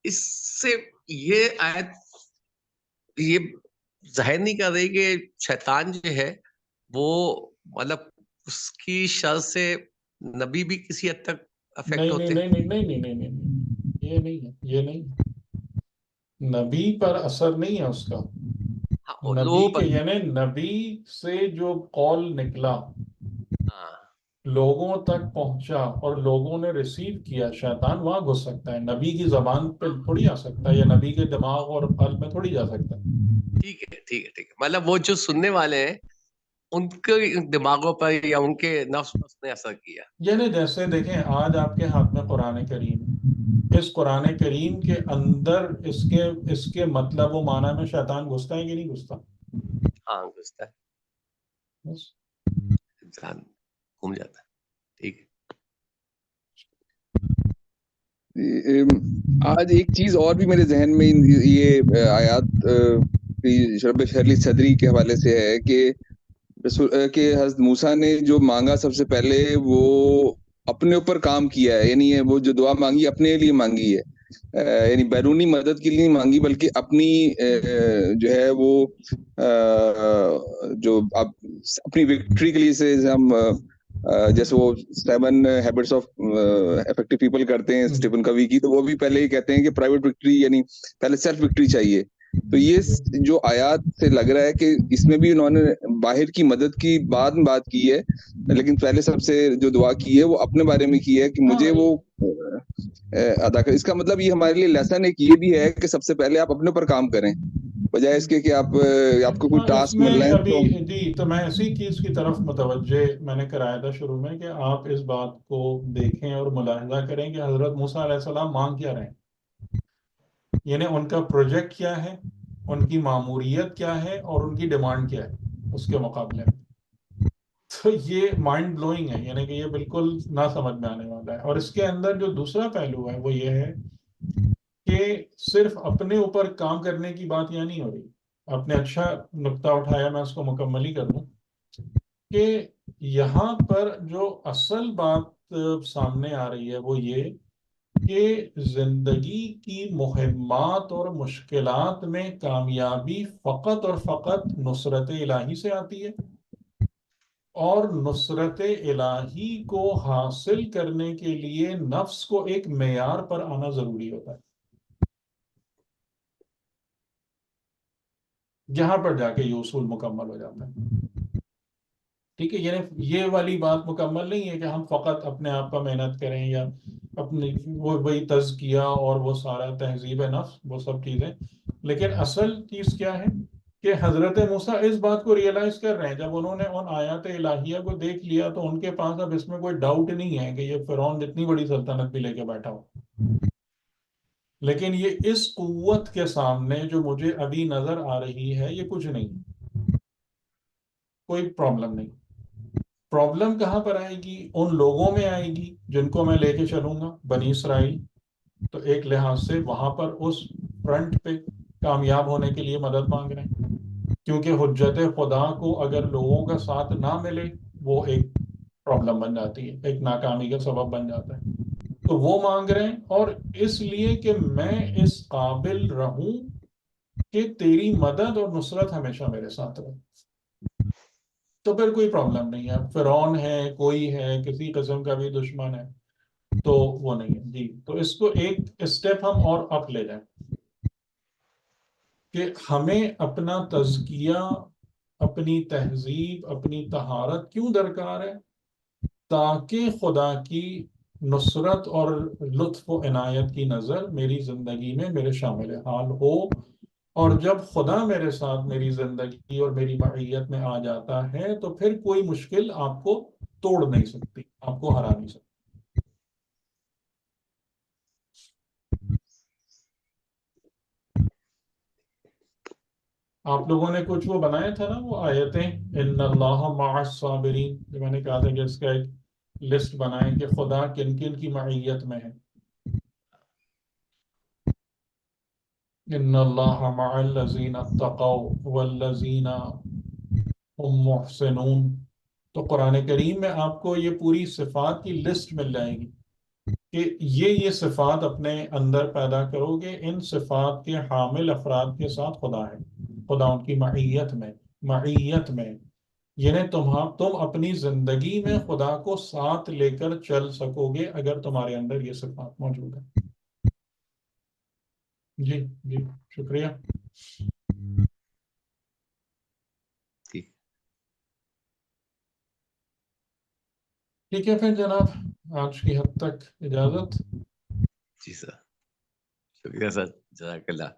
اس سے یہ آیت یہ ظاہر نہیں کر رہی کہ شیطان جو ہے وہ مطلب اس کی شر سے نبی بھی کسی حد تک افیکٹ ہوتے ہیں۔ نہیں، یہ نہیں ہے، یہ نہیں ہے، نبی پر اثر نہیں ہے اس کا، نبی کے یعنی نبی سے جو قول نکلا لوگوں تک پہنچا اور لوگوں نے ریسیو کیا، شیطان وہاں گھس سکتا ہے، نبی کی زبان پہ تھوڑی آ سکتا ہے، یا نبی کے دماغ اور قلب میں تھوڑی جا سکتا ہے۔ ٹھیک ہے، مطلب وہ جو سننے والے ہیں ان کے دماغوں پر یا ان کے نفس پر اس نے اثر کیا۔ یعنی جیسے دیکھیں آج آپ کے ہاتھ میں قرآن کریم، اس قرآن کریم کے اندر اس کے مطلب و معنی میں شیطان گھستا ہے کہ نہیں گھستا؟ ہاں گھستا ہے، بس انسان گھوم جاتا ہے۔ ٹھیک ہے، آج ایک چیز اور بھی میرے ذہن میں یہ آیات رب اشرح لی صدری کے حوالے سے ہے کہ حضرت موسیٰ نے جو مانگا سب سے پہلے وہ اپنے اوپر کام کیا ہے، یعنی وہ جو دعا مانگی اپنے لیے مانگی ہے، یعنی بیرونی مدد کے لیے نہیں مانگی بلکہ اپنی جو ہے وہ جو اپنی وکٹری کے لیے سے ہم جیسے وہ 7 ہیبٹس آف افیکٹو پیپل کرتے ہیں اسٹیفن کوی کی، تو وہ بھی پہلے ہی کہتے ہیں کہ پرائیویٹ وکٹری یعنی پہلے سیلف وکٹری چاہیے۔ تو یہ جو آیات سے لگ رہا ہے کہ اس میں بھی انہوں نے باہر کی مدد کی بعد میں بات کی ہے، لیکن پہلے سب سے جو دعا کی ہے وہ اپنے بارے میں کی ہے کہ مجھے وہ ادا کر۔ اس کا مطلب یہ ہمارے لیے لیسن ایک یہ بھی ہے کہ سب سے پہلے آپ اپنے پر کام کریں، بجائے اس کے کہ آپ کو کوئی ٹاسک مل رہا ہے جی تو میں اسی چیز کی طرف متوجہ میں نے کرایا تھا شروع میں کہ آپ اس بات کو دیکھیں اور ملاحظہ کریں کہ حضرت موسیٰ علیہ السلام مانگ کیا رہے ہیں، یعنی ان کا پروجیکٹ کیا ہے، ان کی ماموریت کیا ہے، اور ان کی ڈیمانڈ کیا ہے اس کے مقابلے میں۔ تو یہ مائنڈ بلوئنگ ہے، یعنی کہ یہ بالکل نہ سمجھ میں آنے والا ہے۔ اور اس کے اندر جو دوسرا پہلو ہے وہ یہ ہے کہ صرف اپنے اوپر کام کرنے کی بات یہاں نہیں ہو رہی۔ آپ نے اچھا نقطہ اٹھایا، میں اس کو مکمل ہی کر دوں کہ یہاں پر جو اصل بات سامنے آ رہی ہے وہ یہ کہ زندگی کی مہمات اور مشکلات میں کامیابی فقط اور فقط نصرت الہی سے آتی ہے، اور نصرت الہی کو حاصل کرنے کے لیے نفس کو ایک معیار پر آنا ضروری ہوتا ہے، جہاں پر جا کے یہ اصول مکمل ہو جاتا ہے۔ ٹھیک ہے، یعنی یہ والی بات مکمل نہیں ہے کہ ہم فقط اپنے آپ پر محنت کریں یا اپنی وہی تزکیہ اور وہ سارا تہذیب نفس وہ سب چیزیں، لیکن اصل چیز کیا ہے کہ حضرت موسیٰ اس بات کو ریئلائز کر رہے ہیں، جب انہوں نے ان آیات الہیہ کو دیکھ لیا تو ان کے پاس اب اس میں کوئی ڈاؤٹ نہیں ہے کہ یہ فرعون جتنی بڑی سلطنت بھی لے کے بیٹھا ہو، لیکن یہ اس قوت کے سامنے جو مجھے ابھی نظر آ رہی ہے یہ کچھ نہیں، کوئی پرابلم نہیں۔ پرابلم کہاں پر آئے گی؟ ان لوگوں میں آئے گی جن کو میں لے کے چلوں گا، بنی اسرائیل، تو ایک لحاظ سے وہاں پر اس فرنٹ پہ کامیاب ہونے کے لیے مدد مانگ رہے ہیں، کیونکہ حجت خدا کو اگر لوگوں کا ساتھ نہ ملے وہ ایک پرابلم بن جاتی ہے، ایک ناکامی کا سبب بن جاتا ہے. تو وہ مانگ رہے ہیں، اور اس لیے کہ میں اس قابل رہوں کہ تیری مدد اور نصرت ہمیشہ میرے ساتھ رہے. تو پھر کوئی پرابلم نہیں ہے. فرعون ہے، کوئی ہے، کسی قسم کا بھی دشمن ہے تو وہ نہیں ہے. جی تو اس کو ایک اسٹیپ ہم اور اپ لے جائیں کہ ہمیں اپنا تزکیہ، اپنی تہذیب، اپنی طہارت کیوں درکار ہے؟ تاکہ خدا کی نصرت اور لطف و عنایت کی نظر میری زندگی میں میرے شامل حال ہو، اور جب خدا میرے ساتھ میری زندگی اور میری معیت میں آ جاتا ہے تو پھر کوئی مشکل آپ کو توڑ نہیں سکتی، آپ کو ہرا نہیں سکتی. آپ لوگوں نے کچھ وہ بنایا تھا نا، وہ آیتیں ان اللہ مع الصابرین، جو میں نے کہا تھا کہ اس کا ایک لسٹ بنائیں کہ خدا کن کن کی معیت میں ہے. ان اللہ مع الذین اتقوا والذین هم محسنون. تو قرآن کریم میں آپ کو یہ پوری صفات کی لسٹ مل جائے گی کہ یہ صفات اپنے اندر پیدا کرو گے، ان صفات کے حامل افراد کے ساتھ خدا ہے، خدا ان کی معیت میں یعنی تم اپنی زندگی میں خدا کو ساتھ لے کر چل سکو گے اگر تمہارے اندر یہ صفات موجود ہے. جی جی شکریہ. ٹھیک ہے پھر جناب، آج کی حد تک اجازت. جی سر، شکریہ سر، جزاک اللہ.